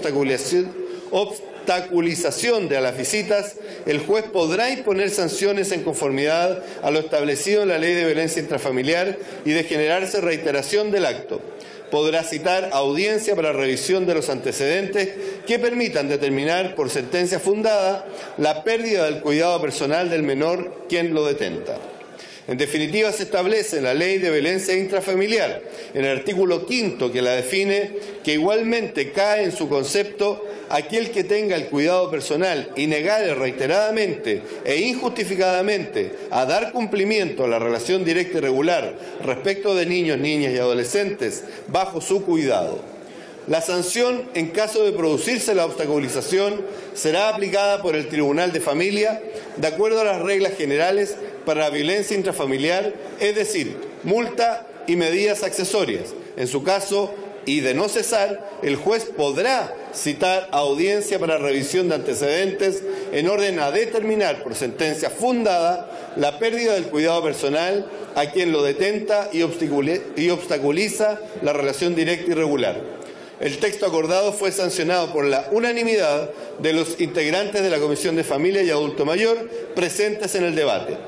obstaculización de las visitas, el juez podrá imponer sanciones en conformidad a lo establecido en la Ley de Violencia Intrafamiliar y de generarse reiteración del acto. Podrá citar audiencia para revisión de los antecedentes que permitan determinar por sentencia fundada la pérdida del cuidado personal del menor quien lo detenta. En definitiva, se establece en la Ley de Violencia Intrafamiliar, en el artículo 5 que la define, que igualmente cae en su concepto aquel que tenga el cuidado personal y negare reiteradamente e injustificadamente a dar cumplimiento a la relación directa y regular respecto de niños, niñas y adolescentes bajo su cuidado. La sanción, en caso de producirse la obstaculización, será aplicada por el Tribunal de Familia de acuerdo a las reglas generales para la violencia intrafamiliar, es decir, multa y medidas accesorias. En su caso, y de no cesar, el juez podrá citar a audiencia para revisión de antecedentes en orden a determinar por sentencia fundada la pérdida del cuidado personal a quien lo detenta y obstaculiza la relación directa y regular. El texto acordado fue sancionado por la unanimidad de los integrantes de la Comisión de Familia y Adulto Mayor presentes en el debate.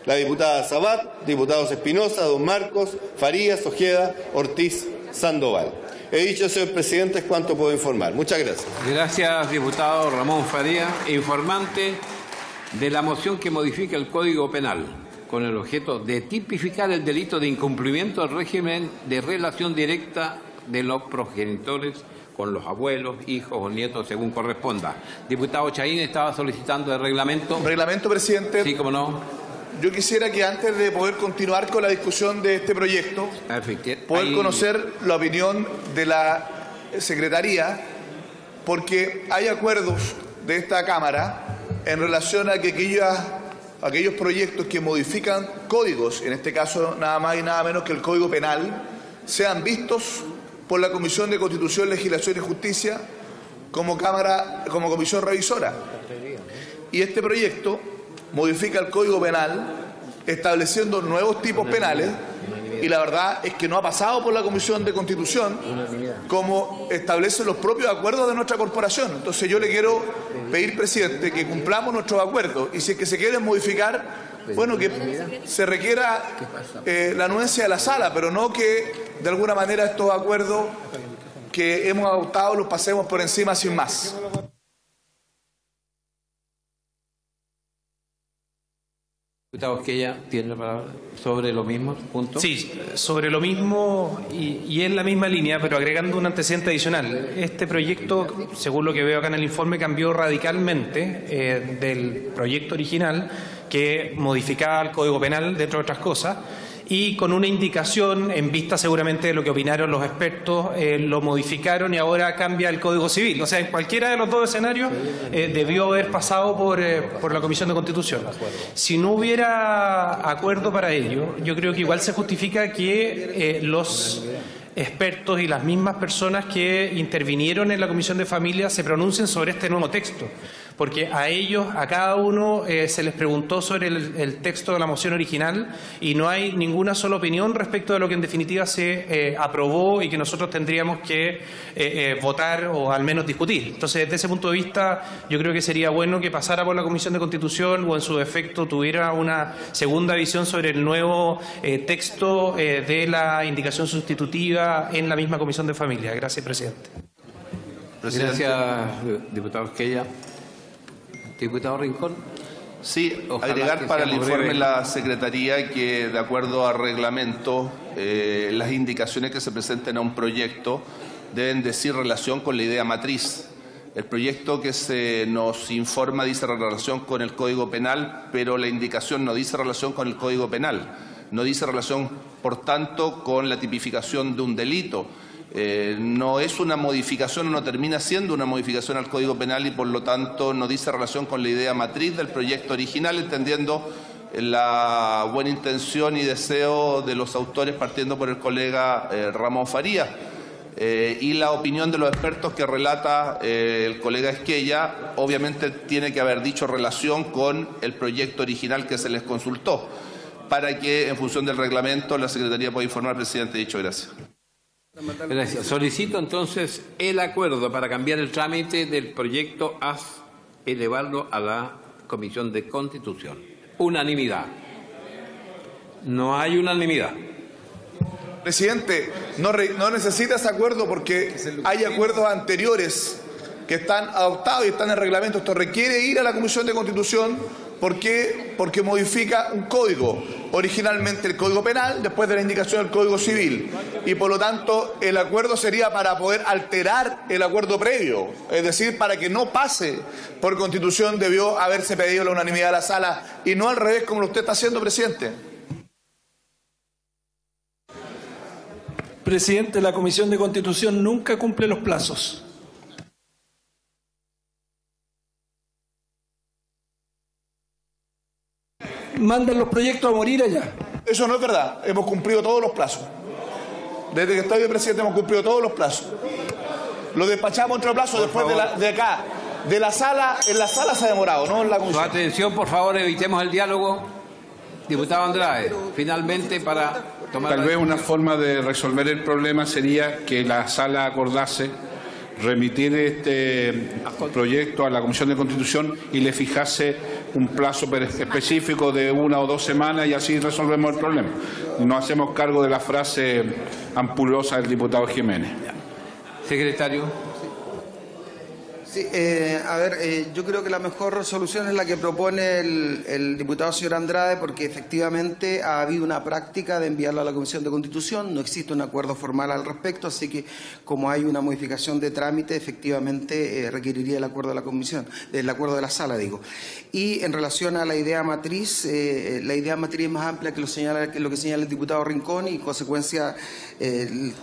La diputada Sabat, diputados Espinosa, Don Marcos, Farías, Ojeda, Ortiz, Sandoval. He dicho, señor presidente, es cuanto puedo informar. Muchas gracias. Gracias, diputado Ramón Farías. Informante de la moción que modifica el Código Penal con el objeto de tipificar el delito de incumplimiento del régimen de relación directa de los progenitores con los abuelos, hijos o nietos, según corresponda. Diputado Chahín estaba solicitando el reglamento. Reglamento, presidente. Sí, cómo no. Yo quisiera que antes de poder continuar con la discusión de este proyecto, poder conocer la opinión de la Secretaría, porque hay acuerdos de esta Cámara en relación a que aquellos proyectos que modifican códigos, en este caso nada más y nada menos que el Código Penal, sean vistos por la Comisión de Constitución, Legislación y Justicia como comisión revisora. Y este proyecto modifica el Código Penal estableciendo nuevos tipos penales y la verdad es que no ha pasado por la Comisión de Constitución como establecen los propios acuerdos de nuestra corporación. Entonces yo le quiero pedir, presidente, que cumplamos nuestros acuerdos y si es que se quieren modificar, bueno, que se requiera la anuencia de la sala, pero no que de alguna manera estos acuerdos que hemos adoptado los pasemos por encima sin más. Diputado Esquella, ¿tiene la palabra sobre lo mismo? Punto. Sí, sobre lo mismo y en la misma línea, pero agregando un antecedente adicional. Este proyecto, según lo que veo acá en el informe, cambió radicalmente del proyecto original que modificaba el Código Penal, de otras cosas, y con una indicación, en vista seguramente de lo que opinaron los expertos, lo modificaron y ahora cambia el Código Civil. O sea, en cualquiera de los dos escenarios debió haber pasado por la Comisión de Constitución. Si no hubiera acuerdo para ello, yo creo que igual se justifica que los expertos y las mismas personas que intervinieron en la Comisión de Familia se pronuncien sobre este nuevo texto, porque a ellos, a cada uno, se les preguntó sobre el texto de la moción original y no hay ninguna sola opinión respecto de lo que en definitiva se aprobó y que nosotros tendríamos que votar o al menos discutir. Entonces, desde ese punto de vista, yo creo que sería bueno que pasara por la Comisión de Constitución o en su defecto tuviera una segunda visión sobre el nuevo texto de la indicación sustitutiva en la misma Comisión de Familia. Gracias, presidente. Gracias, diputado Esquella. Diputado Rincón. Sí, Ojalá agregar para el seamos informe breves. la Secretaría que, de acuerdo al reglamento, las indicaciones que se presenten a un proyecto deben decir relación con la idea matriz. El proyecto que se nos informa dice relación con el Código Penal, pero la indicación no dice relación con el Código Penal. No dice relación, por tanto, con la tipificación de un delito. No es una modificación, no termina siendo una modificación al Código Penal y por lo tanto no dice relación con la idea matriz del proyecto original, entendiendo la buena intención y deseo de los autores, partiendo por el colega Ramón Farías. Y la opinión de los expertos que relata el colega Esquella, obviamente tiene que haber dicho relación con el proyecto original que se les consultó, para que en función del reglamento la Secretaría pueda informar al presidente. Dicho, gracias. Gracias. Solicito entonces el acuerdo para cambiar el trámite del proyecto a elevarlo a la Comisión de Constitución. Unanimidad. No hay unanimidad. Presidente, no necesita ese acuerdo porque hay acuerdos anteriores que están adoptados y están en el reglamento. Esto requiere ir a la Comisión de Constitución. ¿Por qué? porque modifica un código, originalmente el Código Penal, después de la indicación del Código Civil, y por lo tanto el acuerdo sería para poder alterar el acuerdo previo, es decir, para que no pase por Constitución debió haberse pedido la unanimidad de la sala y no al revés como lo usted está haciendo, presidente. Presidente, la Comisión de Constitución nunca cumple los plazos. Mandan los proyectos a morir allá. Eso no es verdad. Hemos cumplido todos los plazos. Desde que estoy de presidente hemos cumplido todos los plazos. Lo despachamos entre plazos después de acá. De la sala, en la sala se ha demorado, no en la comisión. Su atención, por favor, evitemos el diálogo. Diputado Andrade, finalmente para tomar... Tal vez una forma de resolver el problema sería que la sala acordase remitir este proyecto a la Comisión de Constitución y le fijase un plazo específico de 1 o 2 semanas y así resolvemos el problema. No hacemos cargo de la frase ampulosa del diputado Jiménez. Secretario. Sí, yo creo que la mejor solución es la que propone el diputado señor Andrade, porque efectivamente ha habido una práctica de enviarlo a la Comisión de Constitución, no existe un acuerdo formal al respecto, así que como hay una modificación de trámite, efectivamente requeriría el acuerdo de la Comisión, el acuerdo de la sala, digo. Y en relación a la idea matriz, la idea matriz es más amplia que lo que señala el diputado Rincón y en consecuencia,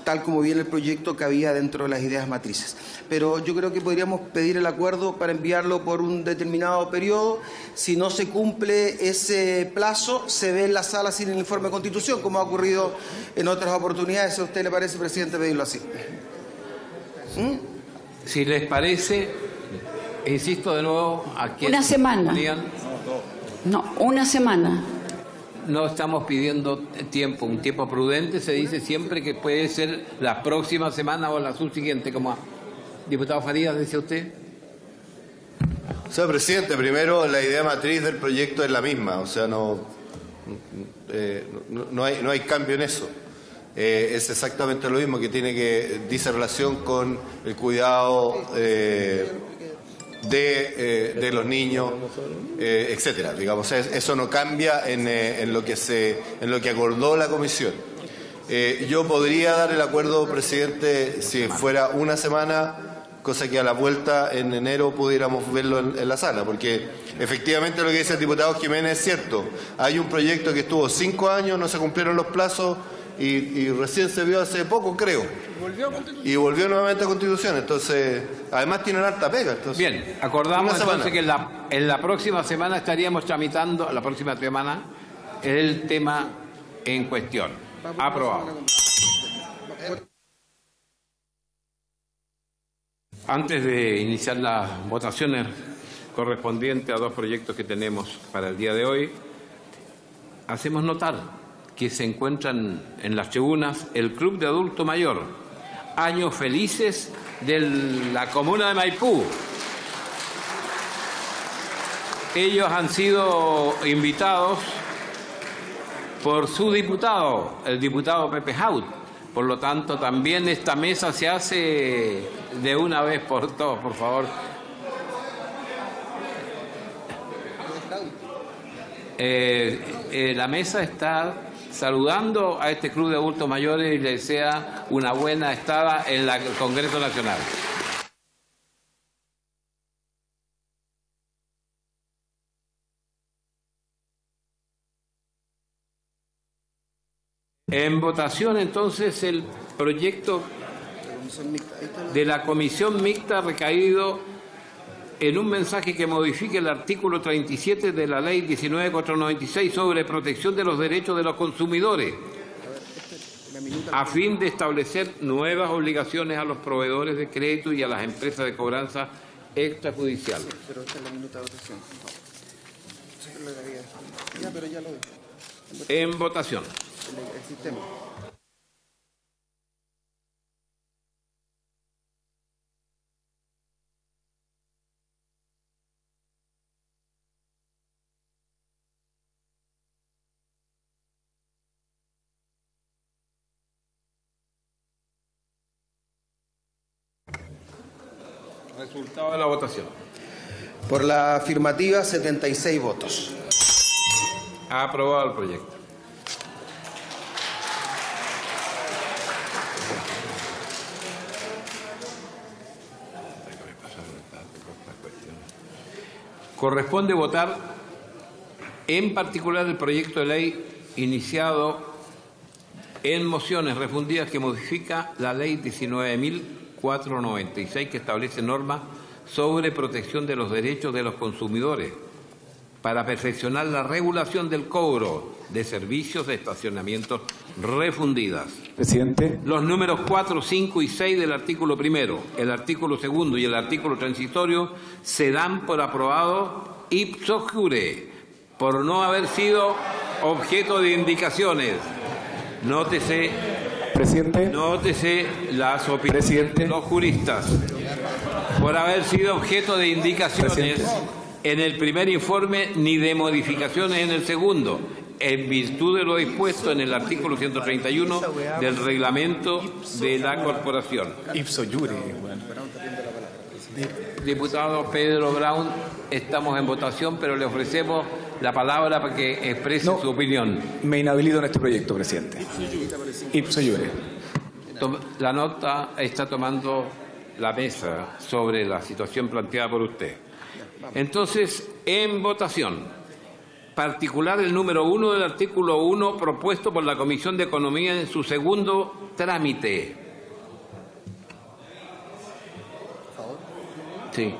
tal como viene el proyecto, cabía dentro de las ideas matrices. Pero yo creo que podríamos pedir el acuerdo para enviarlo por un determinado periodo. Si no se cumple ese plazo, se ve en la sala sin el informe de Constitución, como ha ocurrido en otras oportunidades. ¿A usted le parece, presidente, pedirlo así? Si les parece, insisto de nuevo a quienes... Una semana. No, una semana. No estamos pidiendo tiempo, un tiempo prudente. Se dice siempre que puede ser la próxima semana o la subsiguiente, como diputado Farías, decía usted. O sea, presidente, primero la idea matriz del proyecto es la misma, o sea, no hay cambio en eso. Es exactamente lo mismo, que dice relación con el cuidado de los niños, etcétera. Digamos, eso no cambia en lo que acordó la comisión. Yo podría dar el acuerdo, presidente, si fuera una semana, cosa que a la vuelta en enero pudiéramos verlo en la sala, porque efectivamente lo que dice el diputado Jiménez es cierto. Hay un proyecto que estuvo 5 años, no se cumplieron los plazos y recién se vio hace poco, creo. Y volvió nuevamente a Constitución, entonces, además tienen harta pega. Entonces, bien, acordamos entonces que en la próxima semana estaríamos tramitando, la próxima semana, el tema en cuestión. Aprobado. Antes de iniciar las votaciones correspondientes a 2 proyectos que tenemos para el día de hoy, hacemos notar que se encuentran en las tribunas el Club de Adulto Mayor, Años Felices de la comuna de Maipú. Ellos han sido invitados por su diputado, el diputado Pepe Haut. Por lo tanto, también esta mesa se hace de una vez por todas, por favor. La mesa está saludando a este Club de Adultos Mayores y le desea una buena estada en el Congreso Nacional. En votación, entonces, el proyecto de la Comisión Mixta recaído en un mensaje que modifique el artículo 37 de la Ley 19.496 sobre protección de los derechos de los consumidores, a fin de establecer nuevas obligaciones a los proveedores de crédito y a las empresas de cobranza extrajudiciales. Pero esta es la minuta de votación. Ya, pero ya lo dijo. En votación. El sistema. Resultado de la votación. Por la afirmativa, 76 votos. Ha aprobado el proyecto. Corresponde votar en particular el proyecto de ley iniciado en mociones refundidas que modifica la ley 19.496 que establece normas sobre protección de los derechos de los consumidores para perfeccionar la regulación del cobro de servicios de estacionamientos refundidas. Presidente. Los números 4, 5 y 6 del artículo primero, el artículo segundo y el artículo transitorio se dan por aprobado ipso jure, por no haber sido objeto de indicaciones. Nótese, presidente, nótese las opiniones de los juristas. Por haber sido objeto de indicaciones en el primer informe ni de modificaciones en el segundo, en virtud de lo dispuesto en el artículo 131 del reglamento de la corporación. Ipso iure. Diputado Pedro Brown, estamos en votación, pero le ofrecemos la palabra para que exprese su opinión. Me inhabilito en este proyecto, presidente. Ipso iure. La nota está tomando la mesa sobre la situación planteada por usted. Entonces, en votación, particular el número 1 del artículo 1 propuesto por la Comisión de Economía en su segundo trámite. Sí.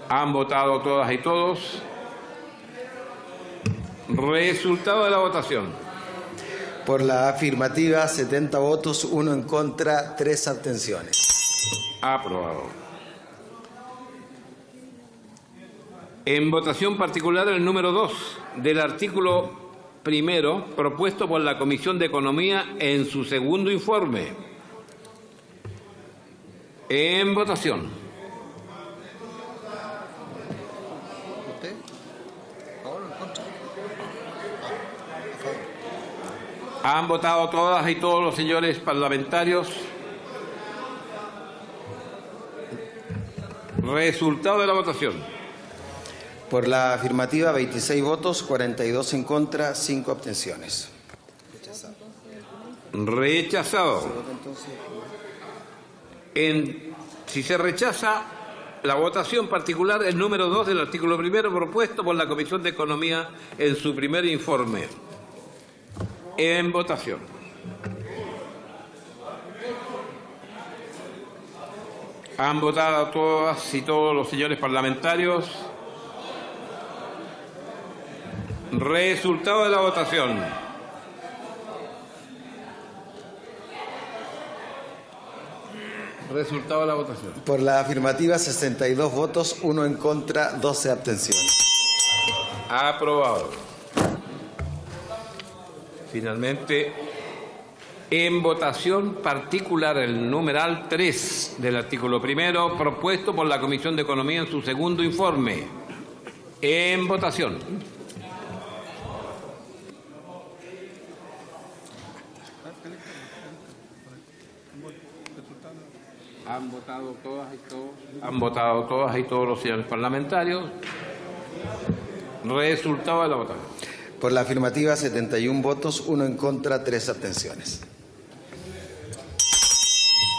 ¿Han votado todas y todos? Resultado de la votación. Por la afirmativa, 70 votos, 1 en contra, 3 abstenciones. Aprobado. En votación particular el número 2 del artículo primero propuesto por la Comisión de Economía en su segundo informe. En votación. ¿Han votado todas y todos los señores parlamentarios? Resultado de la votación. Por la afirmativa, 26 votos, 42 en contra, 5 abstenciones. Rechazado. Si se rechaza la votación particular, el número 2 del artículo primero propuesto por la Comisión de Economía en su primer informe. En votación. ¿Han votado todas y todos los señores parlamentarios? Resultado de la votación. Resultado de la votación. Por la afirmativa, 62 votos, 1 en contra, 12 abstenciones. Aprobado. Finalmente, en votación particular el numeral 3 del artículo primero propuesto por la Comisión de Economía en su segundo informe. En votación. ¿Han votado todas y todos? ¿Han votado todas y todos los señores parlamentarios? Resultado de la votación. Por la afirmativa, 71 votos, 1 en contra, 3 abstenciones.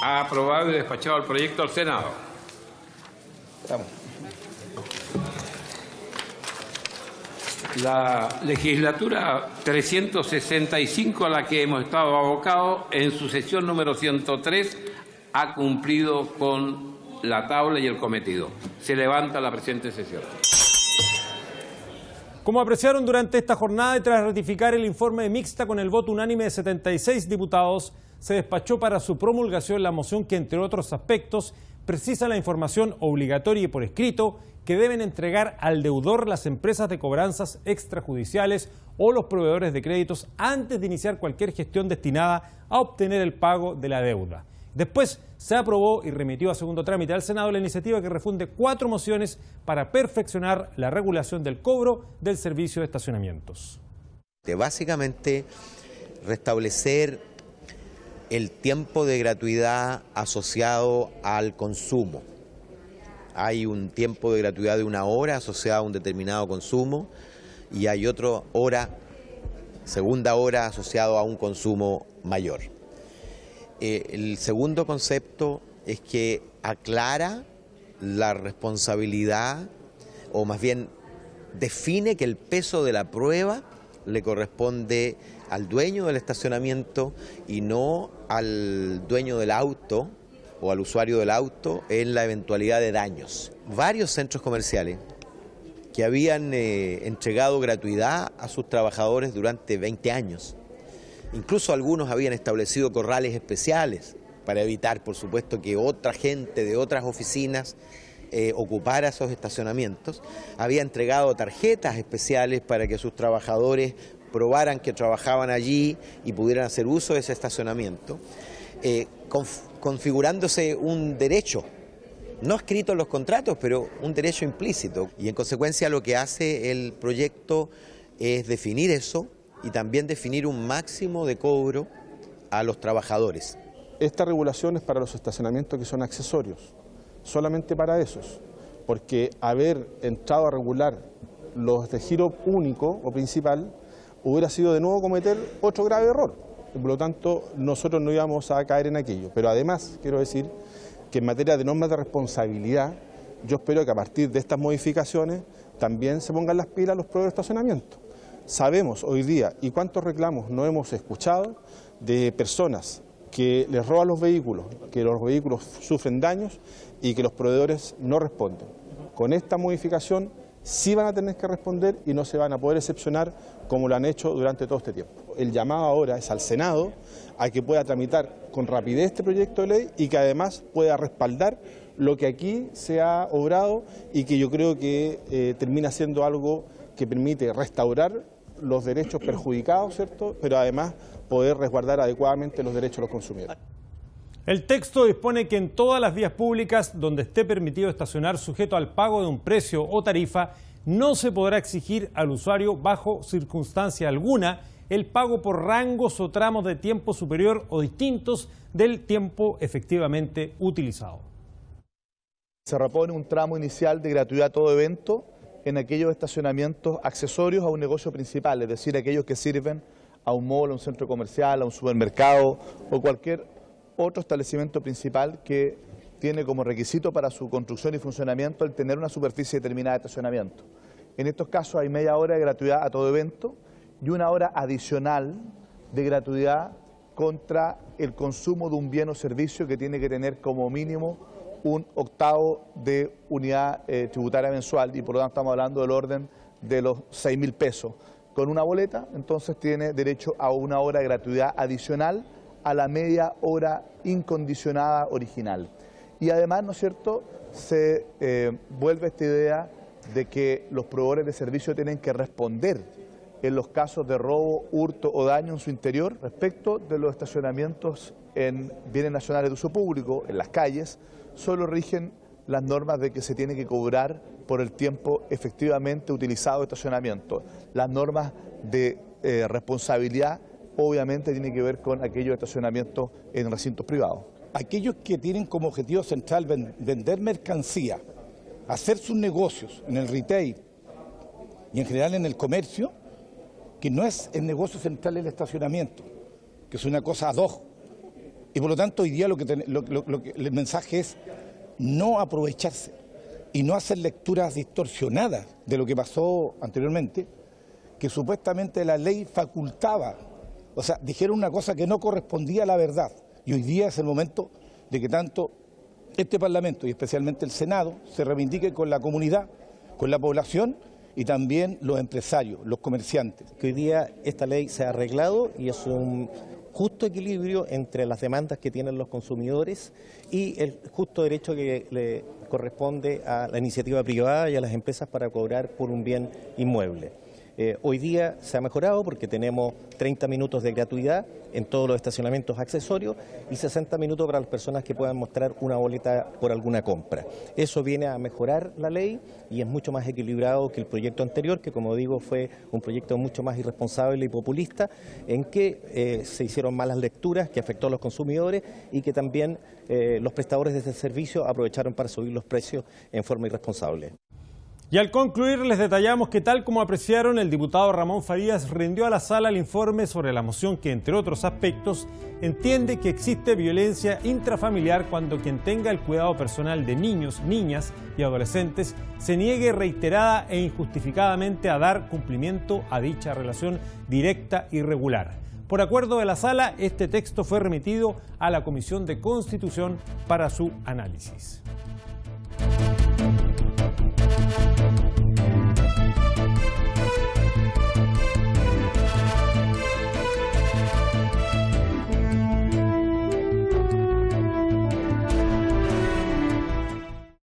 Ha aprobado y despachado el proyecto al Senado. Vamos. La legislatura 365 a la que hemos estado abocados en su sesión número 103 ha cumplido con la tabla y el cometido. Se levanta la presente sesión. Como apreciaron durante esta jornada y tras ratificar el informe mixta con el voto unánime de 76 diputados, se despachó para su promulgación la moción que, entre otros aspectos, precisa la información obligatoria y por escrito que deben entregar al deudor las empresas de cobranzas extrajudiciales o los proveedores de créditos antes de iniciar cualquier gestión destinada a obtener el pago de la deuda. Después se aprobó y remitió a segundo trámite al Senado la iniciativa que refunde 4 mociones para perfeccionar la regulación del cobro del servicio de estacionamientos. Básicamente, restablecer el tiempo de gratuidad asociado al consumo. Hay un tiempo de gratuidad de 1 hora asociado a un determinado consumo y hay otra hora, segunda hora, asociado a un consumo mayor. El segundo concepto es que aclara la responsabilidad, o más bien define que el peso de la prueba le corresponde al dueño del estacionamiento y no al dueño del auto o al usuario del auto en la eventualidad de daños. Varios centros comerciales que habían entregado gratuidad a sus trabajadores durante 20 años. Incluso algunos habían establecido corrales especiales para evitar, por supuesto, que otra gente de otras oficinas ocupara esos estacionamientos. Había entregado tarjetas especiales para que sus trabajadores probaran que trabajaban allí y pudieran hacer uso de ese estacionamiento, configurándose un derecho, no escrito en los contratos, pero un derecho implícito. Y en consecuencia lo que hace el proyecto es definir eso y también definir un máximo de cobro a los trabajadores. Esta regulación es para los estacionamientos que son accesorios, solamente para esos, porque haber entrado a regular los de giro único o principal hubiera sido de nuevo cometer otro grave error. Por lo tanto, nosotros no íbamos a caer en aquello. Pero además, quiero decir que en materia de normas de responsabilidad, yo espero que a partir de estas modificaciones también se pongan las pilas los proveedores de estacionamiento. Sabemos hoy día, y cuántos reclamos no hemos escuchado, de personas que les roban los vehículos, que los vehículos sufren daños y que los proveedores no responden. Con esta modificación sí van a tener que responder y no se van a poder excepcionar como lo han hecho durante todo este tiempo. El llamado ahora es al Senado a que pueda tramitar con rapidez este proyecto de ley y que además pueda respaldar lo que aquí se ha obrado y que yo creo que termina siendo algo que permite restaurar los derechos perjudicados, ¿cierto?, pero además poder resguardar adecuadamente los derechos de los consumidores. El texto dispone que en todas las vías públicas donde esté permitido estacionar sujeto al pago de un precio o tarifa, no se podrá exigir al usuario bajo circunstancia alguna el pago por rangos o tramos de tiempo superior o distintos del tiempo efectivamente utilizado. Se repone un tramo inicial de gratuidad a todo evento en aquellos estacionamientos accesorios a un negocio principal, es decir, aquellos que sirven a un mall, a un centro comercial, a un supermercado o cualquier otro establecimiento principal que tiene como requisito para su construcción y funcionamiento el tener una superficie determinada de estacionamiento. En estos casos hay media hora de gratuidad a todo evento y una hora adicional de gratuidad contra el consumo de un bien o servicio que tiene que tener como mínimo un octavo de unidad tributaria mensual y por lo tanto estamos hablando del orden de los 6.000 pesos. Con una boleta entonces tiene derecho a una hora de gratuidad adicional a la media hora incondicionada original. Y además, ¿no es cierto?, se vuelve esta idea de que los proveedores de servicio tienen que responder en los casos de robo, hurto o daño en su interior respecto de los estacionamientos en bienes nacionales de uso público, en las calles. Solo rigen las normas de que se tiene que cobrar por el tiempo efectivamente utilizado de estacionamiento. Las normas de responsabilidad obviamente tienen que ver con aquellos estacionamientos en recintos privados. Aquellos que tienen como objetivo central vender mercancía, hacer sus negocios en el retail y en general en el comercio, que no es el negocio central el estacionamiento, que es una cosa ad hoc. Y por lo tanto hoy día el mensaje es no aprovecharse y no hacer lecturas distorsionadas de lo que pasó anteriormente, que supuestamente la ley facultaba, o sea, dijeron una cosa que no correspondía a la verdad. Y hoy día es el momento de que tanto este Parlamento y especialmente el Senado se reivindique con la comunidad, con la población y también los empresarios, los comerciantes. Que hoy día esta ley se ha arreglado y es un justo equilibrio entre las demandas que tienen los consumidores y el justo derecho que le corresponde a la iniciativa privada y a las empresas para cobrar por un bien inmueble. Hoy día se ha mejorado porque tenemos 30 minutos de gratuidad en todos los estacionamientos accesorios y 60 minutos para las personas que puedan mostrar una boleta por alguna compra. Eso viene a mejorar la ley y es mucho más equilibrado que el proyecto anterior, que como digo fue un proyecto mucho más irresponsable y populista, en que se hicieron malas lecturas que afectó a los consumidores y que también los prestadores de ese servicio aprovecharon para subir los precios en forma irresponsable. Y al concluir les detallamos que, tal como apreciaron, el diputado Ramón Farías rindió a la sala el informe sobre la moción que, entre otros aspectos, entiende que existe violencia intrafamiliar cuando quien tenga el cuidado personal de niños, niñas y adolescentes se niegue reiterada e injustificadamente a dar cumplimiento a dicha relación directa y regular. Por acuerdo de la sala, este texto fue remitido a la Comisión de Constitución para su análisis.